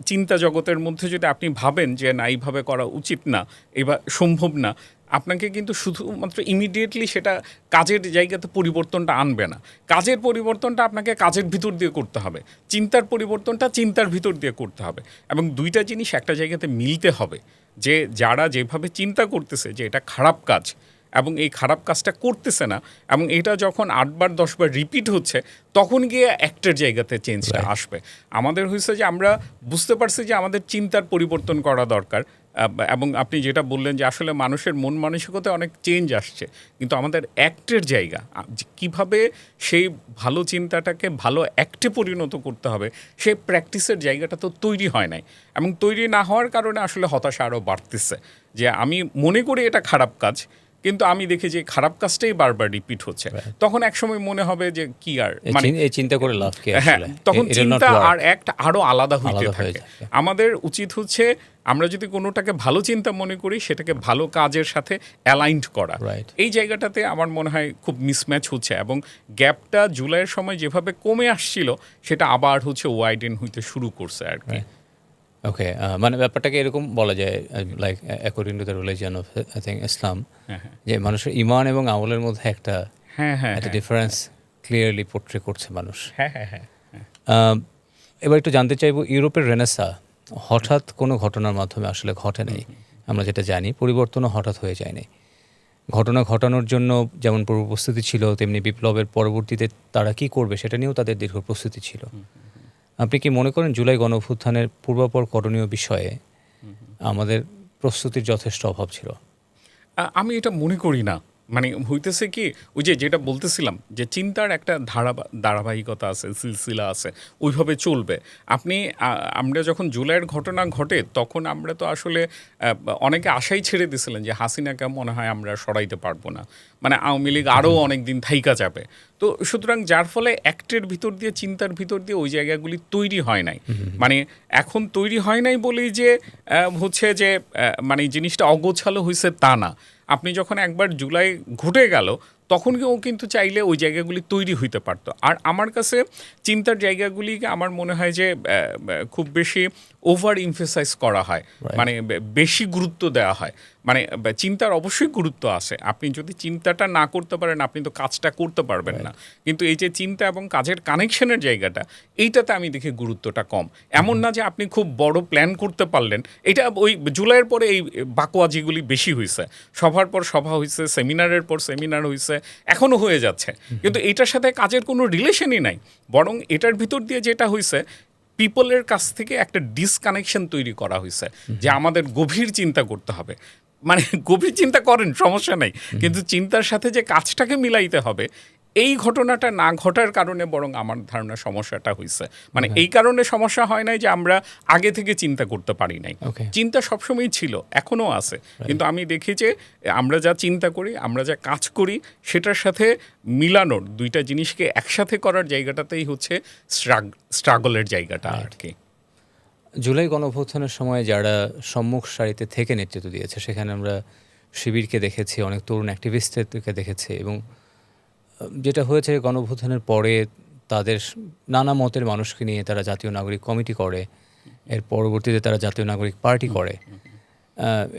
চিন্তা জগতের মধ্যে যদি আপনি ভাবেন যে না, এইভাবে করা উচিত না, এবার সম্ভব না, আপনাকে কিন্তু শুধুমাত্র ইমিডিয়েটলি সেটা কাজের জায়গাতে পরিবর্তনটা আনবে না। কাজের পরিবর্তনটা আপনাকে কাজের ভিতর দিয়ে করতে হবে, চিন্তার পরিবর্তনটা চিন্তার ভিতর দিয়ে করতে হবে, এবং দুইটা জিনিস একটা জায়গাতে মিলতে হবে। যে যারা যেভাবে চিন্তা করতেছে যে এটা খারাপ কাজ এবং এই খারাপ কাজটা করতেছে না, এবং এটা যখন 8 বার 10 বার রিপিট হচ্ছে তখন গিয়ে অ্যাক্টের জায়গাতে চেঞ্জটা আসবে। আমাদের হয়েছে যে আমরা বুঝতে পারছি যে আমাদের চিন্তার পরিবর্তন করা দরকার, এবং আপনি যেটা বললেন যে আসলে মানুষের মন মানসিকতায় অনেক চেঞ্জ আসছে, কিন্তু আমাদের অ্যাক্টের জায়গা কিভাবে সেই ভালো চিন্তাটাকে ভালো অ্যাক্টে পরিণত করতে হবে সেই প্র্যাকটিসের জায়গাটা তো তৈরি হয় নাই, এবং তৈরি না হওয়ার কারণে আসলে হতাশা আরও বাড়তেছে। যে আমি মনে করি এটা খারাপ কাজ, কিন্তু আমি দেখি যে খারাপ কাজটাই বারবার রিপিট হচ্ছে, তখন একসময় মনে হবে যে কি আর মানে এই চিন্তা করে লাভ কি হ্যাঁ, আসলে? তখন It will not চিন্তা work. আর অ্যাক্ট আরো আলাদা হইতে আলাদা হয়ে থাকে। যাবে। আমাদের উচিত হচ্ছে আমরা যদি কোনোটাকে ভালো চিন্তা মনে করি সেটাকে ভালো কাজের সাথে অ্যালাইন্ড করা। Right. এই জায়গাটাতে আমার মনে হয় খুব মিসম্যাচ হচ্ছে, এবং গ্যাপটা জুলাইয়ের সময় যেভাবে কমে আসছিল সেটা আবার হচ্ছে ওয়াইডেন হইতে শুরু করছে আর কি। ওকে, মানে ব্যাপারটাকে এরকম বলা যায়, like according to the religion of I think Islam, যে মানুষের ইমান এবং আমলের মধ্যে একটা একটা ডিফারেন্স ক্লিয়ারলি পোর্ট্রে করছে মানুষ। এবার একটু জানতে চাইবো, ইউরোপের রেনেসা হঠাৎ কোনো ঘটনার মাধ্যমে আসলে ঘটে নাই। আমরা যেটা জানি পরিবর্তনও হঠাৎ হয়ে যায়নি। ঘটনা ঘটানোর জন্য যেমন পূর্ব প্রস্তুতি ছিল, তেমনি বিপ্লবের পরবর্তীতে তারা কি করবে সেটা নিয়েও তাদের দীর্ঘ প্রস্তুতি ছিল। আপনি কি মনে করেন জুলাই গণঅভ্যুত্থানের পূর্বাপর করণীয় বিষয়ে আমাদের প্রস্তুতির যথেষ্ট অভাব ছিল? আমি এটা মনে করি না। মানে হইতেছে কি, ওই যে যেটা বলতেছিলাম যে চিন্তার একটা ধারাবাহিকতা আছে, সিলসিলা আছে, ওইভাবে চলবে। আমরা যখন জুলাইয়ের ঘটনা ঘটে তখন আমরা তো আসলে অনেকে আশাই ছেড়ে দিয়েছিলেন যে হাসিনাকে মনে হয় আমরা সরাইতে পারবো না, মানে আওয়ামী লীগ আরও অনেক দিন থাইকা যাবে। তো সুতরাং যার ফলে অ্যাক্টের ভিতর দিয়ে চিন্তার ভিতর দিয়ে ওই জায়গাগুলি তৈরি হয় নাই। মানে এখন তৈরি হয় নাই বলেই যে হচ্ছে যে মানে জিনিসটা অগোছালো হয়েছে তা না। আপনি যখন একবার জুলাই ঘটে গেল তখন ও কিন্তু চাইলে ওই জায়গাগুলি তৈরি হইতে পারতো। আর আমার কাছে চিন্তার জায়গাগুলিকে আমার মনে হয় যে খুব বেশি ওভার ইমফেসাইজ করা হয়, মানে বেশি গুরুত্ব দেওয়া হয়। মানে চিন্তার অবশ্যই গুরুত্ব আছে, আপনি যদি চিন্তাটা না করতে পারেন আপনি তো কাজটা করতে পারবেন না। কিন্তু এই যে চিন্তা এবং কাজের কানেকশনের জায়গাটা, এইটাতে আমি দেখি গুরুত্বটা কম। এমন না যে আপনি খুব বড় প্ল্যান করতে পারলেন, এটা ওই জুলাইয়ের পরে এই বাকোয়াজিগুলি বেশি হয়েছে। সভার পর সভা হয়েছে, সেমিনারের পর সেমিনার হয়েছে, এখনও হয়ে যাচ্ছে, কিন্তু এটার সাথে কাজের কোনো রিলেশনই নাই। বরং এটার ভিতর দিয়ে যেটা হয়েছে, পিপলের কাছ থেকে একটা ডিসকানেকশন তৈরি করা হয়েছে যে আমাদের গভীর চিন্তা করতে হবে। মানে গভীর চিন্তা করেন, সমস্যা নেই, কিন্তু চিন্তার সাথে যে কাজটাকে মিলাইতে হবে, এই ঘটনাটা না ঘটার কারণে বরং আমার ধারণা সমস্যাটা হয়েছে। মানে এই কারণে সমস্যা হয় নাই যে আমরা আগে থেকে চিন্তা করতে পারি নাই। চিন্তা সবসময় ছিল, এখনও আছে, কিন্তু আমি দেখি যে আমরা যা চিন্তা করি, আমরা যা কাজ করি, সেটার সাথে মিলানোর, দুইটা জিনিসকে একসাথে করার জায়গাটাতেই হচ্ছে স্ট্রাগলের জায়গাটা আর কি। জুলাই গণঅভ্যুত্থানের সময় যারা সম্মুখ সারিতে থেকে নেতৃত্ব দিয়েছে, সেখানে আমরা শিবিরকে দেখেছি, অনেক তরুণ অ্যাক্টিভিস্টদেরকে দেখেছি, এবং যেটা হয়েছে গণঅভ্যুত্থানের পরে তাদের নানা মতের মানুষকে নিয়ে তারা জাতীয় নাগরিক কমিটি করে, এর পরবর্তীতে তারা জাতীয় নাগরিক পার্টি করে,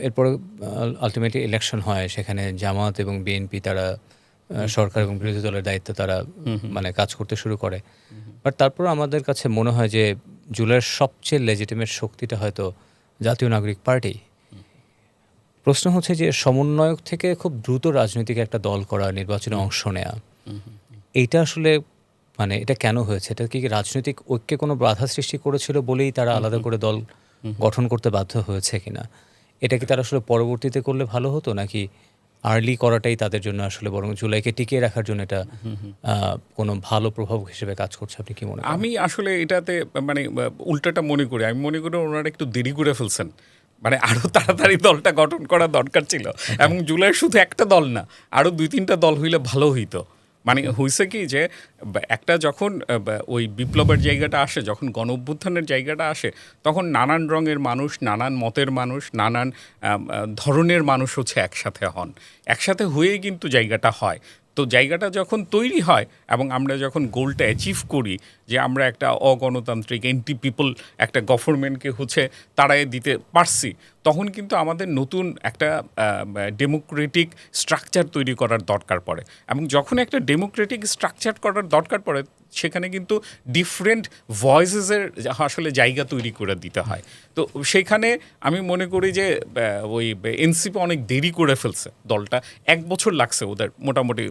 এরপরে আলটিমেটলি ইলেকশন হয়, সেখানে জামাত এবং বিএনপি তারা সরকার এবং বিরোধী দলের দায়িত্ব তারা মানে কাজ করতে শুরু করে। বাট তারপর আমাদের কাছে মনে হয় যে জুলাইয়ের সবচেয়ে লেজিটিমেট শক্তিটা হয়তো জাতীয় নাগরিক পার্টি। প্রশ্ন হচ্ছে যে সমন্বয়ক থেকে খুব দ্রুত রাজনৈতিক একটা দল করা, নির্বাচনে অংশ নেয়া, এইটা আসলে মানে এটা কেন হয়েছে? এটা কি রাজনৈতিক ঐক্যে কোনো বাধা সৃষ্টি করেছিল বলেই তারা আলাদা করে দল গঠন করতে বাধ্য হয়েছে কিনা? এটা কি তারা আসলে পরবর্তীতে করলে ভালো হতো, নাকি আর্লি করাটাই তাদের জন্য আসলে বরং জুলাইকে টিকিয়ে রাখার জন্য এটা কোনো ভালো প্রভাব হিসেবে কাজ করছে? আপনি কি মনে করেন? আমি আসলে এটাতে মানে উল্টাটা মনে করি। আমি মনে করি ওনারা একটু দেরি করে ফেলছেন, মানে আরও তাড়াতাড়ি দলটা গঠন করা দরকার ছিল। এবং জুলাই শুধু একটা দল না, আরও 2-3টা দল হইলে ভালো হইতো। মানে হয়েছে কি যে একটা যখন ওই বিপ্লবের জায়গাটা আসে, যখন গণঅভ্যুত্থানের জায়গাটা আসে, তখন নানান রঙের মানুষ, নানান মতের মানুষ, নানান ধরনের মানুষ হচ্ছে একসাথে হন, একসাথে হয়েই কিন্তু জায়গাটা হয়। তো জায়গাটা যখন তৈরি হয় এবং আমরা যখন গোলটা অ্যাচিভ করি যে আমরা একটা অগণতান্ত্রিক এন্টি পিপল একটা গভর্নমেন্টকে হচ্ছে তাড়াই দিতে পারছি, তখন কিন্তু আমাদের নতুন একটা ডেমোক্রেটিক স্ট্রাকচার তৈরি করার দরকার পড়ে। এবং যখন একটা ডেমোক্রেটিক স্ট্রাকচার করার দরকার পড়ে সেখানে কিন্তু ডিফারেন্ট ভয়েসেসের আসলে জায়গা তৈরি করে দিতে হয়। তো সেখানে আমি মনে করি যে ওই এনসিপি অনেক দেরি করে ফেলছে, দলটা 1 বছর লাগছে ওদের মোটামুটি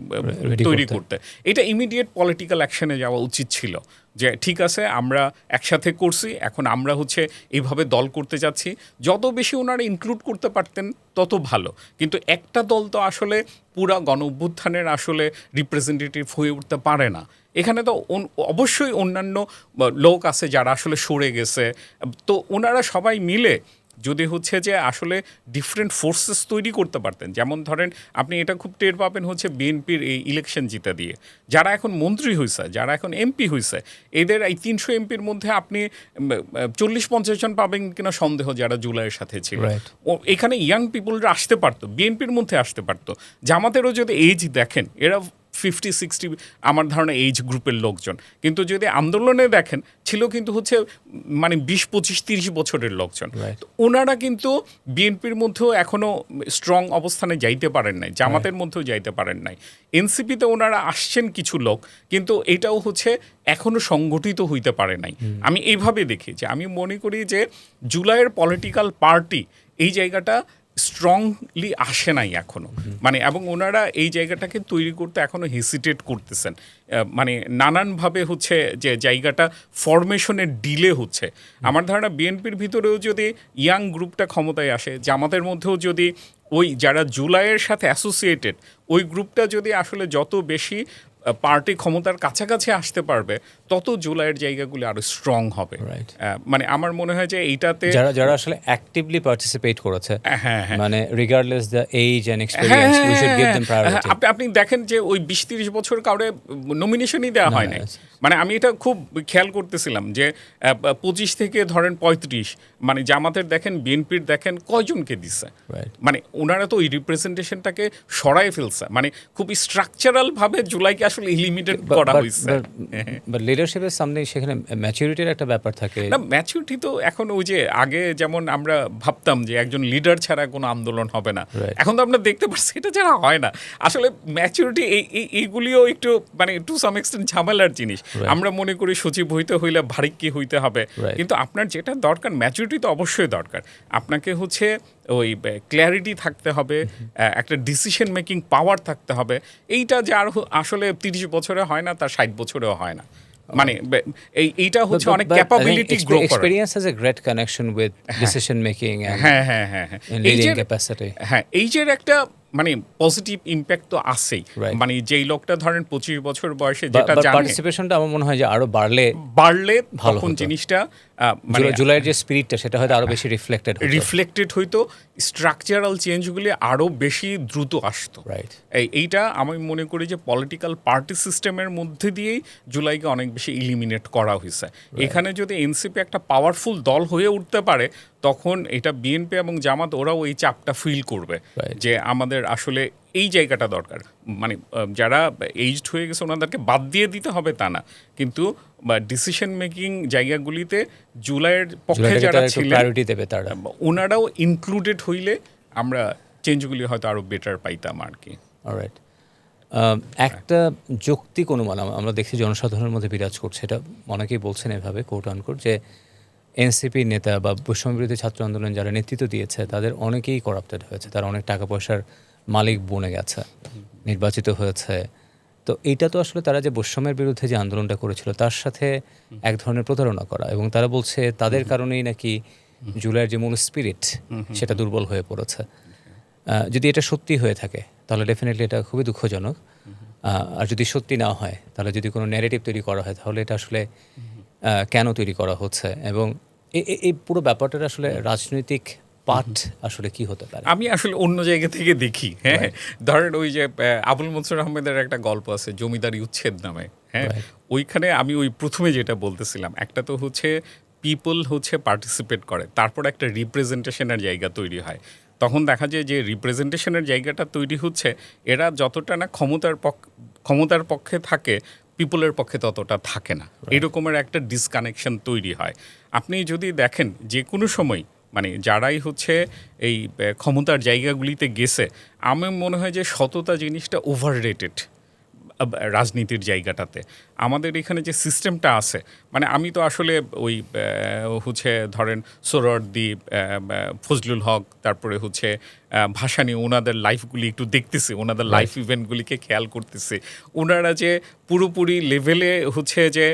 তৈরি করতে। এটা ইমিডিয়েট পলিটিক্যাল অ্যাকশনে যাওয়া উচিত ছিল যে ঠিক আছে আমরা একসাথে করছি, এখন আমরা হচ্ছে এইভাবে দল করতে যাচ্ছি। যত বেশি ওনারা ইনক্লুড করতে পারতেন তত ভালো, কিন্তু একটা দল তো আসলে পুরা গণ অভ্যুত্থানের আসলে রিপ্রেজেন্টেটিভ হয়ে উঠতে পারে না। এখানে তো অবশ্যই অন্যান্য লোক আছে যারা আসলে সরে গেছে, তো ওনারা সবাই মিলে যদি হচ্ছে যে আসলে ডিফারেন্ট ফোর্সেস তৈরি করতে পারতেন। যেমন ধরেন আপনি এটা খুব টের পাবেন হচ্ছে বিএনপির এই ইলেকশন জিতা দিয়ে যারা এখন মন্ত্রী হয়েছে, যারা এখন এমপি হয়েছে, এদের এই 300 এমপির মধ্যে আপনি 40-50 জন পাবেন কিনা সন্দেহ, যারা জুলাইয়ের সাথে ছিল। এখানে ইয়াং পিপুলরা আসতে পারতো, বিএনপির মধ্যে আসতে পারতো। জামাতেরও যদি এজ দেখেন, এরা 50-60 আমার ধারণা এইজ গ্রুপের লোকজন, কিন্তু যদি আন্দোলনে দেখেন ছিল কিন্তু হচ্ছে মানে 20-25-30 বছরের লোকজন। ওনারা কিন্তু বিএনপির মধ্যেও এখনও স্ট্রং অবস্থানে যাইতে পারেন নাই, জামাতের মধ্যেও যাইতে পারেন নাই। এনসিপিতে ওনারা আসছেন কিছু লোক, কিন্তু এটাও হচ্ছে এখনও সংগঠিত হইতে পারে নাই। আমি এইভাবে দেখি যে আমি মনে করি যে জুলাইয়ের পলিটিক্যাল পার্টি এই জায়গাটা স্ট্রংলি আসে নাই এখনো, মানে এবং ওনারা এই জায়গাটাকে তৈরি করতে এখনো হেসিটেট করতেছেন, মানে নানানভাবে হচ্ছে যে জায়গাটা ফরমেশনের ডিলে হচ্ছে। আমার ধারণা বিএনপির ভিতরেও যদি ইয়াং গ্রুপটা ক্ষমতায় আসে, জামাতের মধ্যেও যদি ওই যারা জুলাইয়ের সাথে অ্যাসোসিয়েটেড ওই গ্রুপটা যদি আসলে যত বেশি পার্টি ক্ষমতার কাছাকাছি আসতে পারবে, তত জুলাইয়ের জায়গাগুলি আরো স্ট্রং হবে। মানে আমার মনে হয় যে এইটাতে যারা আসলে অ্যাক্টিভলি পার্টিসিপেট করেছে, মানে regardless the age and experience, we should give them priority. আপনি দেখেন যে ওই 20-30 বছর কাউরে নমিনেশনই দেওয়া হয় নাই। মানে আমি এটা খুব খেয়াল করতেছিলাম যে 25 থেকে ধরেন 35, মানে জামাতের দেখেন, বিএনপির দেখেন কয়জনকে দিচ্ছে। মানে ওনারা তো ওই রিপ্রেজেন্টেশনটাকে সরাই ফেলছে, মানে খুব স্ট্রাকচারাল ভাবে জুলাইকে আসলে এলিমিনেট করা হয়েছে। বাট লিডারশিপের সামনে সেখানে ম্যাচুরিটির একটা ব্যাপার থাকে না। ম্যাচুরিটি তো এখন ওই যে আগে যেমন আমরা ভাবতাম যে একজন লিডার ছাড়া কোনো আন্দোলন হবে না, এখন তো আমরা দেখতে পাচ্ছি এটা ছাড়া হয় না। আসলে ম্যাচুরিটি এইগুলিও একটু মানে টু সাম এক্সটেন্ট ঝামেলার জিনিস। আমরা মনে করি সচিব হইতে হইলে ভারিক্কি হইতে হবে, কিন্তু আপনার যেটা দরকার ম্যাচুরিটি তো অবশ্যই দরকার। আপনাকে হচ্ছে ওই ক্ল্যারিটি থাকতে হবে, একটা ডিসিশন মেকিং পাওয়ার থাকতে হবে। এইটা যে আর আসলে 30 বছরে হয় না, তার 60 বছরেও হয় না। মানে এইটা হচ্ছে অনেক ক্যাপাবিলিটি গ্রো করে। Experience has a great connection with decision making and leading capacity. হ্যাঁ, এইজের একটা মানে পজিটিভ ইম্প্যাক্ট তো আছেই। মানে যেই লোকটা ধরেন 25 বছর বয়সে যেটা জানে, পার্টিসিপেশনটা আমার মনে হয় যে আরো বাড়লে তখন জিনিসটা মানে জুলাইয়ের যে স্পিরিটটা সেটা হয়তো আরো বেশি রিফ্লেক্টেড হইতো, স্ট্রাকচারাল চেঞ্জগুলি আরো বেশি দ্রুত আসতো। এইটা আমি মনে করি যে পলিটিক্যাল পার্টি সিস্টেমের মধ্যে দিয়েই জুলাইকে অনেক বেশি ইলিমিনেট করা হয়েছে। এখানে যদি এনসিপি একটা পাওয়ারফুল দল হয়ে উঠতে পারে, তখন এটা বিএনপি এবং জামাত ওরাও এই চাপটা ফিল করবে যে আমাদের আসলে এই জায়গাটা দরকার। মানে যারা এইজড হয়ে গেছে ওনাদেরকে বাদ দিয়ে দিতে হবে তা না, কিন্তু ডিসিশন মেকিং জায়গাগুলিতে জুলাইয়ের পক্ষে যারা ছিলেন ওনারাও ইনক্লুডেড হইলে আমরা চেঞ্জগুলি হয়তো আরো বেটার পাইতাম আর কি। অলরাইট, একটা যৌক্তিক অনুমান আমরা দেখছি জনসাধারণের মধ্যে বিরাজ করছে, এটা অনেকেই বলছেন এভাবে কোট আনকোট, যে এনসিপি নেতা বা বৈষম্যবিরোধী ছাত্র আন্দোলন যারা নেতৃত্ব দিয়েছে তাদের অনেকেই করাপ্টেড হয়েছে, তারা অনেক টাকা পয়সার মালিক বনে গেছে, নির্বাচিত হয়েছে। তো এইটা তো আসলে তারা যে বৈষম্যের বিরুদ্ধে যে আন্দোলনটা করেছিল তার সাথে এক ধরনের প্রতারণা করা, এবং তারা বলছে তাদের কারণেই নাকি জুলাইয়ের যে মূল স্পিরিট সেটা দুর্বল হয়ে পড়েছে। যদি এটা সত্যি হয়ে থাকে তাহলে ডেফিনেটলি এটা খুবই দুঃখজনক। আর যদি সত্যি না হয়, তাহলে যদি কোনো ন্যারেটিভ তৈরি করা হয়, তাহলে এটা আসলে কেন তৈরি করা হচ্ছে, এবং এই পুরো ব্যাপারটার আসলে রাজনৈতিক পাঠ আসলে কি হতে পারে? আমি আসলে অন্য জায়গা থেকে দেখি। হ্যাঁ, ধরেন ওই যে আবুল মনসুর আহমেদের একটা গল্প আছে জমিদারি উচ্ছেদ নামে। হ্যাঁ, ওইখানে আমি ওই প্রথমে যেটা বলতেছিলাম, একটা তো হচ্ছে পিপল হচ্ছে পার্টিসিপেট করে, তারপর একটা রিপ্রেজেন্টেশনের জায়গা তৈরি হয়। তখন দেখা যায় যে রিপ্রেজেন্টেশনের জায়গাটা তৈরি হচ্ছে, এরা যতটা না ক্ষমতার পক্ষে থাকে, পিপলের পক্ষে ততটা থাকে না। এরকমের একটা ডিসকানেকশন তৈরি হয়। আপনি যদি দেখেন যে কোনো সময় মানে যারাই হচ্ছে এই ক্ষমতার জায়গাগুলিতে গেছে, আমার মনে হয় যে সততা জিনিসটা ওভাররেটেড রাজনীতির জায়গাটাতে। আমাদের এখানে যে সিস্টেমটা আছে, মানে আমি তো আসলে ওই হচ্ছে ধরেন সোহরাওয়ার্দী, ফজলুল হক, তারপরে হচ্ছে ভাসানী, ওনাদের লাইফগুলি একটু দেখতেছি, ওনাদের লাইফ ইভেন্টগুলিকে খেয়াল করতেছি। ওনারা যে পুরোপুরি লেভেলে হচ্ছে যে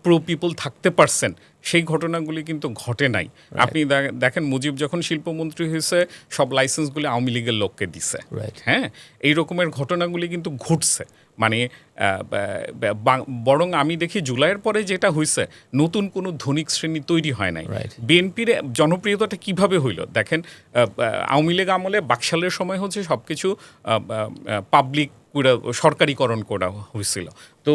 প্রো পিপল থাকতে পারছেন, সেই ঘটনাগুলি কিন্তু ঘটে নাই। আপনি দেখেন মুজিব যখন শিল্পমন্ত্রী হয়েছে, সব লাইসেন্সগুলি আওয়ামী লীগের লোককে দিছে। হ্যাঁ, এই রকমের ঘটনাগুলি কিন্তু ঘটছে। মানে বরং আমি দেখি জুলাইয়ের পরে যেটা হয়েছে, নতুন কোনো ধনিক শ্রেণী তৈরি হয় নাই। বিএনপির জনপ্রিয়তাটা কিভাবে হইল দেখেন, আওয়ামী লীগ আমলে বাকশালের সময় হচ্ছে সব কিছু পাবলিক সরকারিকরণ করা হয়েছিল। তো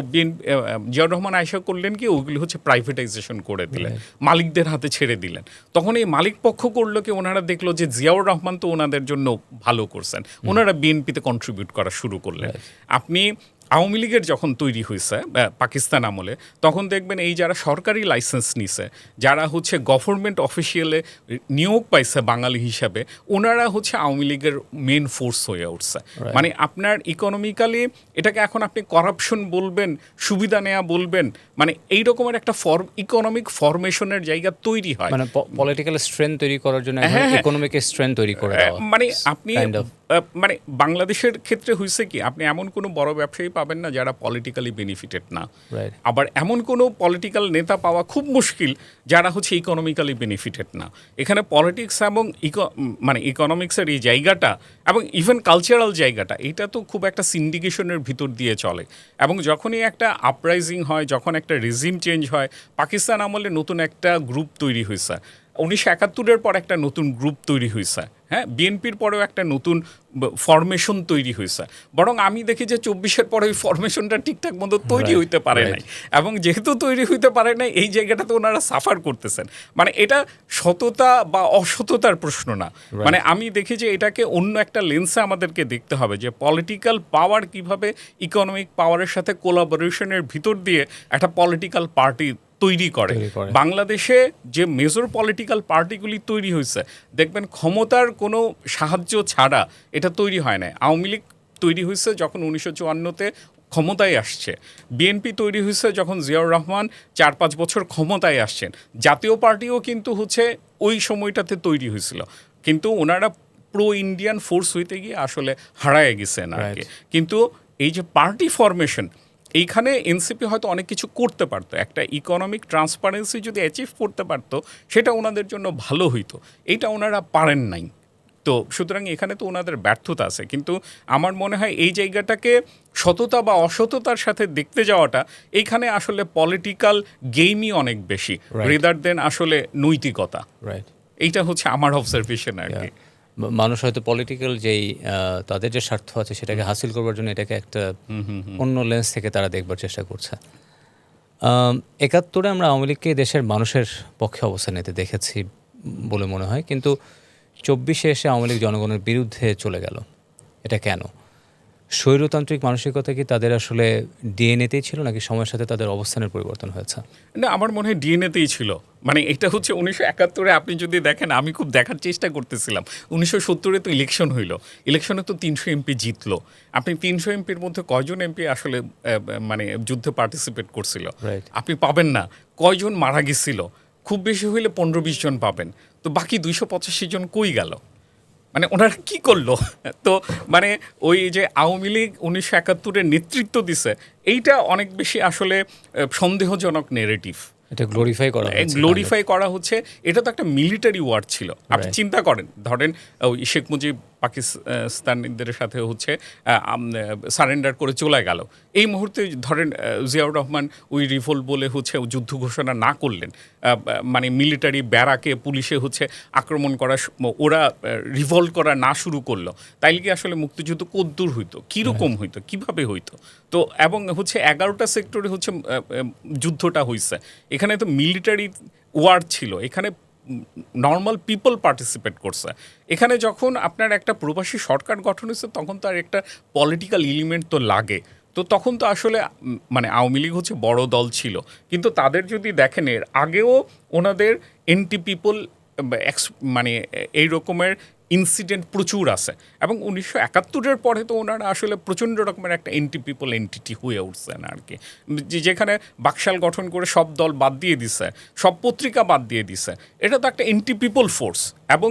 জিয়াউর রহমান আয়শা করলেন কি, ওইগুলি হচ্ছে প্রাইভেটাইজেশন করে দিলেন, মালিকদের হাতে ছেড়ে দিলেন। তখন এই মালিক পক্ষ করলো কি, ওনারা দেখলো যে জিয়াউর রহমান তো ওনাদের জন্য ভালো করছেন, ওনারা বিএনপিতে কন্ট্রিবিউট করা শুরু করলেন। আপনি আওয়ামী লীগের যখন তৈরি হয়েছে পাকিস্তান আমলে, তখন দেখবেন এই যারা সরকারি লাইসেন্স নিছে, যারা হচ্ছে গভর্নমেন্ট অফিসিয়ালে নিয়োগ পাইছে বাঙালি হিসাবে, ওনারা হচ্ছে আওয়ামী লীগের মেন ফোর্স হয়ে উঠছে। মানে আপনার ইকোনমিক্যালি এটাকে এখন আপনি করাপশন বলবেন, সুবিধা নেওয়া বলবেন, মানে এই রকমের একটা ইকোনমিক ফরমেশনের জায়গা তৈরি হয়। মানে পলিটিক্যাল স্ট্রেংথ তৈরি করার জন্য ইকোনমিক স্ট্রেংথ তৈরি করে দেওয়া। মানে আপনি মানে বাংলাদেশের ক্ষেত্রে হয়েছে কি, আপনি এমন কোনো বড় ব্যবসায়ী পাবেন না যারা পলিটিক্যালি বেনিফিটেড না। আবার এমন কোনো পলিটিক্যাল নেতা পাওয়া খুব মুশকিল যারা হচ্ছে ইকোনমিক্যালি বেনিফিটেড না। এখানে পলিটিক্স এবং মানে ইকোনমিক্সের এই জায়গাটা এবং ইভেন কালচারাল জায়গাটা, এটা তো খুব একটা সিন্ডিকেশনের ভিতর দিয়ে চলে। এবং যখনই একটা আপরাইজিং হয়, যখন একটা রেজিম চেঞ্জ হয়, পাকিস্তান আমলে নতুন একটা গ্রুপ তৈরি হয়েছে, 1971-এর পর একটা নতুন গ্রুপ তৈরি হয়েছে, হ্যাঁ, বিএনপির পরেও একটা নতুন ফরমেশন তৈরি হয়েছে। বরং আমি দেখি যে 24-এর পরে ওই ফরমেশনটা ঠিকঠাক মতো তৈরি হইতে পারে নাই। এবং যেহেতু তৈরি হইতে পারে নাই, এই জায়গাটাতে ওনারা সাফার করতেছেন। মানে এটা সততা বা অসততার প্রশ্ন না। মানে আমি দেখি যে এটাকে অন্য একটা লেন্সে আমাদেরকে দেখতে হবে, যে পলিটিক্যাল পাওয়ার কিভাবে ইকোনমিক পাওয়ারের সাথে কোলাবোরেশনের ভিতর দিয়ে একটা পলিটিক্যাল পার্টি তৈরি করে। বাংলাদেশে যে মেজর পলিটিক্যাল পার্টিগুলি তৈরি হয়েছে, দেখবেন ক্ষমতার কোনো সাহায্য ছাড়া এটা তৈরি হয় না। আওয়ামী লীগ তৈরি হয়েছে যখন 1954-তে ক্ষমতায় আসছে, বিএনপি তৈরি হয়েছে যখন জিয়াউর রহমান 4-5 বছর ক্ষমতায় আসছেন, জাতীয় পার্টিও কিন্তু হচ্ছে ওই সময়টাতে তৈরি হয়েছিল। কিন্তু ওনারা প্রো ইন্ডিয়ান ফোর্স হইতে গিয়ে আসলে হারায় গেছেন আর কি। কিন্তু এই যে পার্টি ফরমেশন, এইখানে এনসিপি হয়তো অনেক কিছু করতে পারতো, একটা ইকোনমিক ট্রান্সপারেন্সি যদি অ্যাচিভ করতে পারতো, সেটা ওনাদের জন্য ভালো হইতো। এইটা ওনারা পারেন নাই। তো সুতরাং এখানে তো ওনাদের ব্যর্থতা আছে। কিন্তু আমার মনে হয় এই জায়গাটাকে সততা বা অসততার সাথে দেখতে যাওয়াটা, এইখানে আসলে পলিটিক্যাল গেমই অনেক বেশি রেদার দেন আসলে নৈতিকতা। এইটা হচ্ছে আমার অবজারভেশন আর কি। মানুষ হয়তো পলিটিক্যাল যেই তাদের যে স্বার্থ আছে সেটাকে হাসিল করবার জন্য এটাকে একটা অন্য লেন্স থেকে তারা দেখবার চেষ্টা করছে। 71-এ আমরা আওয়ামী লীগকে দেশের মানুষের পক্ষে অবস্থান নিতে দেখেছি বলে মনে হয়, কিন্তু 24-এ এসে আওয়ামী লীগ জনগণের বিরুদ্ধে চলে গেল। এটা কেন? স্বৈরতান্ত্রিক মানসিকতা কি তাদের আসলে ডিএনএতেই ছিল, নাকি সময়ের সাথে তাদের অবস্থানের পরিবর্তন হয়েছে? না, আমার মনে হয় ডিএনএতেই ছিল। মানে এটা হচ্ছে 1971-এ আপনি যদি দেখেন, আমি খুব দেখার চেষ্টা করতেছিলাম, 1970-এ তো ইলেকশন হইল, ইলেকশনে তো 300 এমপি জিতলো। আপনি 300 এমপির মধ্যে কয়জন এমপি আসলে মানে যুদ্ধে পার্টিসিপেট করছিল আপনি পাবেন না। কয়জন মারা গেছিল, খুব বেশি হইলে 15-20 জন পাবেন। তো বাকি 285 জন কই গেল? মানে ওনারা কি করলো? তো মানে ওই যে আওয়ামী লীগ 1971-এর নেতৃত্ব দিছে, এইটা অনেক বেশি আসলে সন্দেহজনক নেরেটিভ। এটা গ্লোরিফাই করা হচ্ছে। এটা তো একটা মিলিটারি ওয়ার ছিল। আপনি চিন্তা করেন, ধরেন ওই শেখ মুজিব পাকিস্তানিদের সাথে হচ্ছে সারেন্ডার করে চলে গেল। এই মুহূর্তে ধরেন জিয়াউর রহমান ওই রিভোল্ট বলে হচ্ছে যুদ্ধ ঘোষণা না করলেন, মানে মিলিটারি ব্যারাকে পুলিশে হচ্ছে আক্রমণ করা, ওরা রিভল্ট করা না শুরু করলো, তাইলে কি আসলে মুক্তিযুদ্ধ কদ্দূর হইতো, কীরকম হইতো, কিভাবে হইতো? তো এবং হচ্ছে 11টা সেক্টরে হচ্ছে যুদ্ধটা হইছে। এখানে তো মিলিটারি ওয়ার ছিল, এখানে নর্মাল পিপল পার্টিসিপেট করছে। এখানে যখন আপনার একটা প্রবাসী সরকার গঠন হয়েছে তখন তো আর একটা পলিটিক্যাল এলিমেন্ট তো লাগে। তো তখন তো আসলে মানে আওয়ামী লীগ হচ্ছে বড় দল ছিল, কিন্তু তাদের যদি দেখেন এর আগেও ওনাদের এন্টি পিপল মানে এই রকমের ইনসিডেন্ট প্রচুর আছে, এবং 1971-এর পরে তো ওনারা আসলে প্রচণ্ড রকমের একটা এন্টি পিপল এন্টিটি হয়ে উঠছেন আর কি, যেখানে বাকশাল গঠন করে সব দল বাদ দিয়ে দিছে, সব পত্রিকা বাদ দিয়ে দিছে। এটা তো একটা এন্টি পিপল ফোর্স। এবং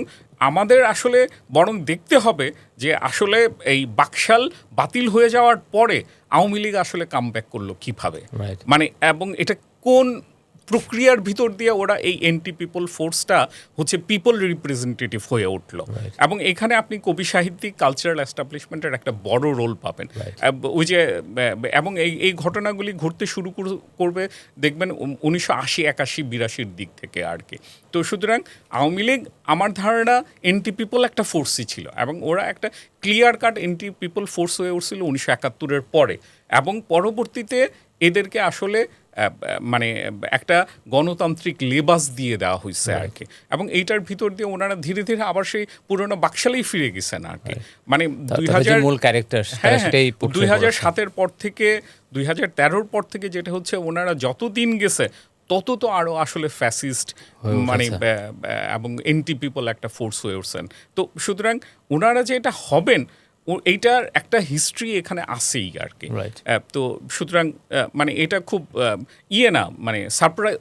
আমাদের আসলে বরং দেখতে হবে যে আসলে এই বাকশাল বাতিল হয়ে যাওয়ার পরে আওয়ামী লীগ আসলে কামব্যাক করলো কীভাবে, মানে এবং এটা কোন প্রক্রিয়ার ভিতর দিয়ে ওরা এই এন্টি পিপল ফোর্সটা হচ্ছে পিপল রিপ্রেজেন্টেটিভ হয়ে উঠলো। এবং এখানে আপনি কবি সাহিত্যিক কালচারাল এস্টাবলিশমেন্টের একটা বড় রোল পাবেন। ওই যে এবং এই ঘটনাগুলি ঘটতে শুরু করবে দেখবেন 1980-81-82-র দিক থেকে আর কি। তো সুতরাং আওয়ামী লীগ আমার ধারণা এন্টি পিপল একটা ফোর্সই ছিল, এবং ওরা একটা clear cut anti people force হয়ে উঠছিল 1971-এর পরে, এবং পরবর্তীতে এদেরকে আসলে মানে একটা গণতান্ত্রিক লেবাস দিয়ে দেওয়া হয়েছে আর কি। এবং এইটার ভিতর দিয়ে ওনারা ধীরে ধীরে আবার সেই পুরোনো বাকশালেই ফিরে গেছেন আর কি। মানে 2007-এর পর থেকে 2013-র পর থেকে যেটা হচ্ছে ওনারা যত দিন গেছে তত তো আরও আসলে ফ্যাসিস্ট মানে এবং এন্টি পিপল একটা ফোর্স হয়ে উঠছেন। তো সুতরাং ওনারা যে এটা হবেন এইটার একটা হিস্ট্রি এখানে আসেই আর কি। তো সুতরাং মানে এটা খুব না মানে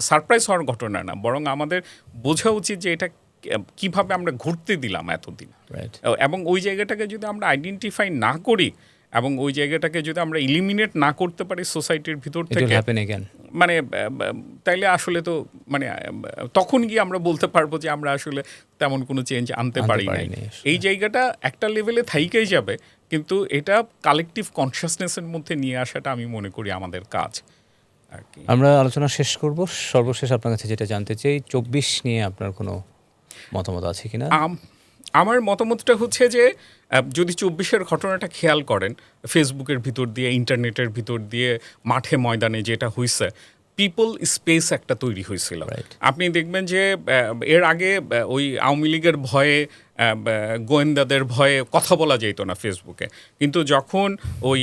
সারপ্রাইজ হওয়ার ঘটনা না, বরং আমাদের বোঝা উচিত যে এটা কিভাবে আমরা ঘুরতে দিলাম এতদিন, এবং ওই জায়গাটাকে যদি আমরা আইডেন্টিফাই না করি এবং ওই জায়গাটাকে যদি আমরা ইলিমিনেট না করতে পারি সোসাইটির ভিতর থেকে, মানে তাইলে আসলে তো মানে তখন গিয়ে আমরা বলতে পারবো যে আমরা আসলে তেমন কোনো চেঞ্জ আনতে পারি নাই। এই জায়গাটা একটা লেভেলে থাইকেই যাবে, কিন্তু এটা কালেকটিভ কনসিয়াসনেসের মধ্যে নিয়ে আসাটা আমি মনে করি আমাদের কাজ আর কি। আমরা আলোচনা শেষ করব। সর্বশেষ আপনার কাছে যেটা জানতে চাই, 24 নিয়ে আপনার কোনো মতামত আছে কিনা? আমার মতামতটা হচ্ছে যে যদি 24-এর ঘটনাটা খেয়াল করেন, ফেসবুকের ভিতর দিয়ে, ইন্টারনেটের ভিতর দিয়ে, মাঠে ময়দানে যেটা হয়েছে, পিপল স্পেস একটা তৈরি হয়েছিল। আপনি দেখবেন যে এর আগে ওই আওয়ামী লীগের ভয়ে, গোয়েন্দাদের ভয়ে কথা বলা যেত না ফেসবুকে, কিন্তু যখন ওই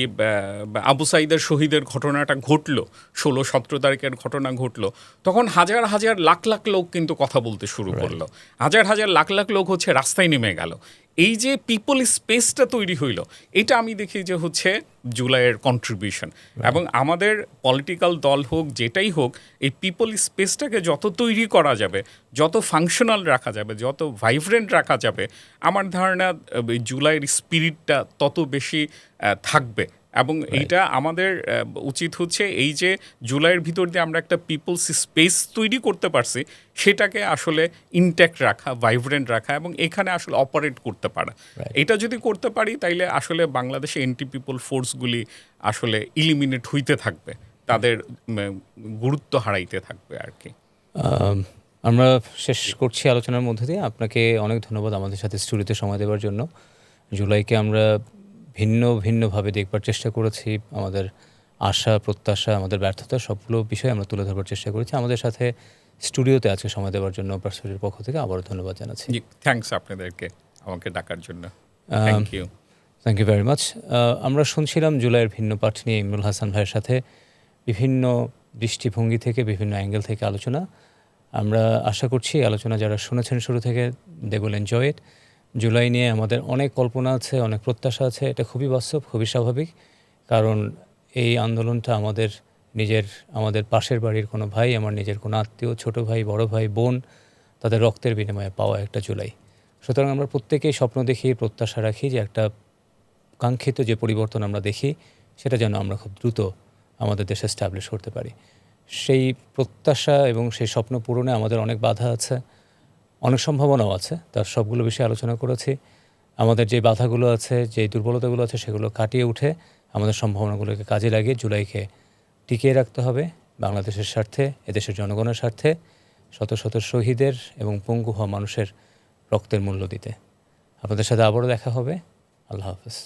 আবু সাঈদের শহীদের ঘটনাটা ঘটলো, 16-17 তারিখের ঘটনা ঘটলো, তখন হাজার হাজার লাখ লাখ লোক কিন্তু কথা বলতে শুরু করলো, হাজার হাজার লাখ লাখ লোক হচ্ছে রাস্তায় নেমে গেল। এই যে পিপল স্পেসটা তৈরি হইল, এটা আমি দেখি যে হচ্ছে জুলাইয়ের কন্ট্রিবিউশন। এবং আমাদের পলিটিক্যাল দল হোক যেটাই হোক, এই পিপল স্পেসটাকে যত তৈরি করা যাবে, যত ফাংশনাল রাখা যাবে, যত ভাইব্রেন্ট রাখা যাবে, আমার ধারণা জুলাইয়ের স্পিরিটটা তত বেশি থাকবে। এবং এইটা আমাদের উচিত হচ্ছে এই যে জুলাইয়ের ভিতর দিয়ে আমরা একটা পিপলস স্পেস তৈরি করতে পারছি, সেটাকে আসলে ইনট্যাক্ট রাখা, ভাইব্রেন্ট রাখা, এবং এখানে আসলে অপারেট করতে পারা। এটা যদি করতে পারি তাইলে আসলে বাংলাদেশে এন্টি পিপল ফোর্সগুলি আসলে ইলিমিনেট হইতে থাকবে, তাদের গুরুত্ব হারাইতে থাকবে আর কি। আমরা শেষ করছি আলোচনার মধ্যে দিয়ে। আপনাকে অনেক ধন্যবাদ আমাদের সাথে স্টুডিওতে সময় দেওয়ার জন্য। জুলাইকে আমরা ভিন্নভাবে দেখবার চেষ্টা করেছি, আমাদের আশা, প্রত্যাশা, আমাদের ব্যর্থতা, সবগুলো বিষয় আমরা তুলে ধরবার চেষ্টা করেছি। আমাদের সাথে স্টুডিওতে আজকে সময় দেওয়ার জন্য পার্সোনালের পক্ষ থেকে আবারও ধন্যবাদ জানাচ্ছি। থ্যাঙ্কস আপনাদেরকে আমাকে ডাকার জন্য। Thank you very much. আমরা শুনছিলাম জুলাইয়ের ভিন্ন পাঠ নিয়ে ইমরুল হাসান ভাইয়ের সাথে বিভিন্ন দৃষ্টিভঙ্গি থেকে, বিভিন্ন অ্যাঙ্গেল থেকে আলোচনা। আমরা আশা করছি আলোচনা যারা শুনেছেন শুরু থেকে, they will enjoy it. July নিয়ে আমাদের অনেক কল্পনা আছে, অনেক প্রত্যাশা আছে, এটা খুবই বাস্তব, খুবই স্বাভাবিক। কারণ এই আন্দোলনটা আমাদের পাশের বাড়ির কোনো ভাই, আমার নিজের কোনো আত্মীয়, ছোট ভাই, বড় ভাই, বোন, তাদের রক্তের বিনিময়ে পাওয়া একটা জুলাই। সুতরাং আমরা প্রত্যেকেই স্বপ্ন দেখি, প্রত্যাশা রাখি যে একটা কাঙ্ক্ষিত যে পরিবর্তন আমরা দেখি, সেটা যেন আমরা খুব দ্রুত আমাদের দেশে এস্টাবলিশ করতে পারি। সেই প্রত্যাশা এবং সেই স্বপ্ন পূরণে আমাদের অনেক বাধা আছে, অনেক সম্ভাবনাও আছে। তার সবগুলো বিষয়ে আলোচনা করেছি। আমাদের যে বাধাগুলো আছে, যে দুর্বলতাগুলো আছে, সেগুলো কাটিয়ে উঠে আমাদের সম্ভাবনাগুলোকে কাজে লাগিয়ে জুলাইকে টিকিয়ে রাখতে হবে বাংলাদেশের স্বার্থে, এদেশের জনগণের স্বার্থে, শত শত শহীদের এবং পঙ্গু হওয়া মানুষের রক্তের মূল্য দিতে। আপনাদের সাথে আবারও দেখা হবে। আল্লাহ হাফেজ।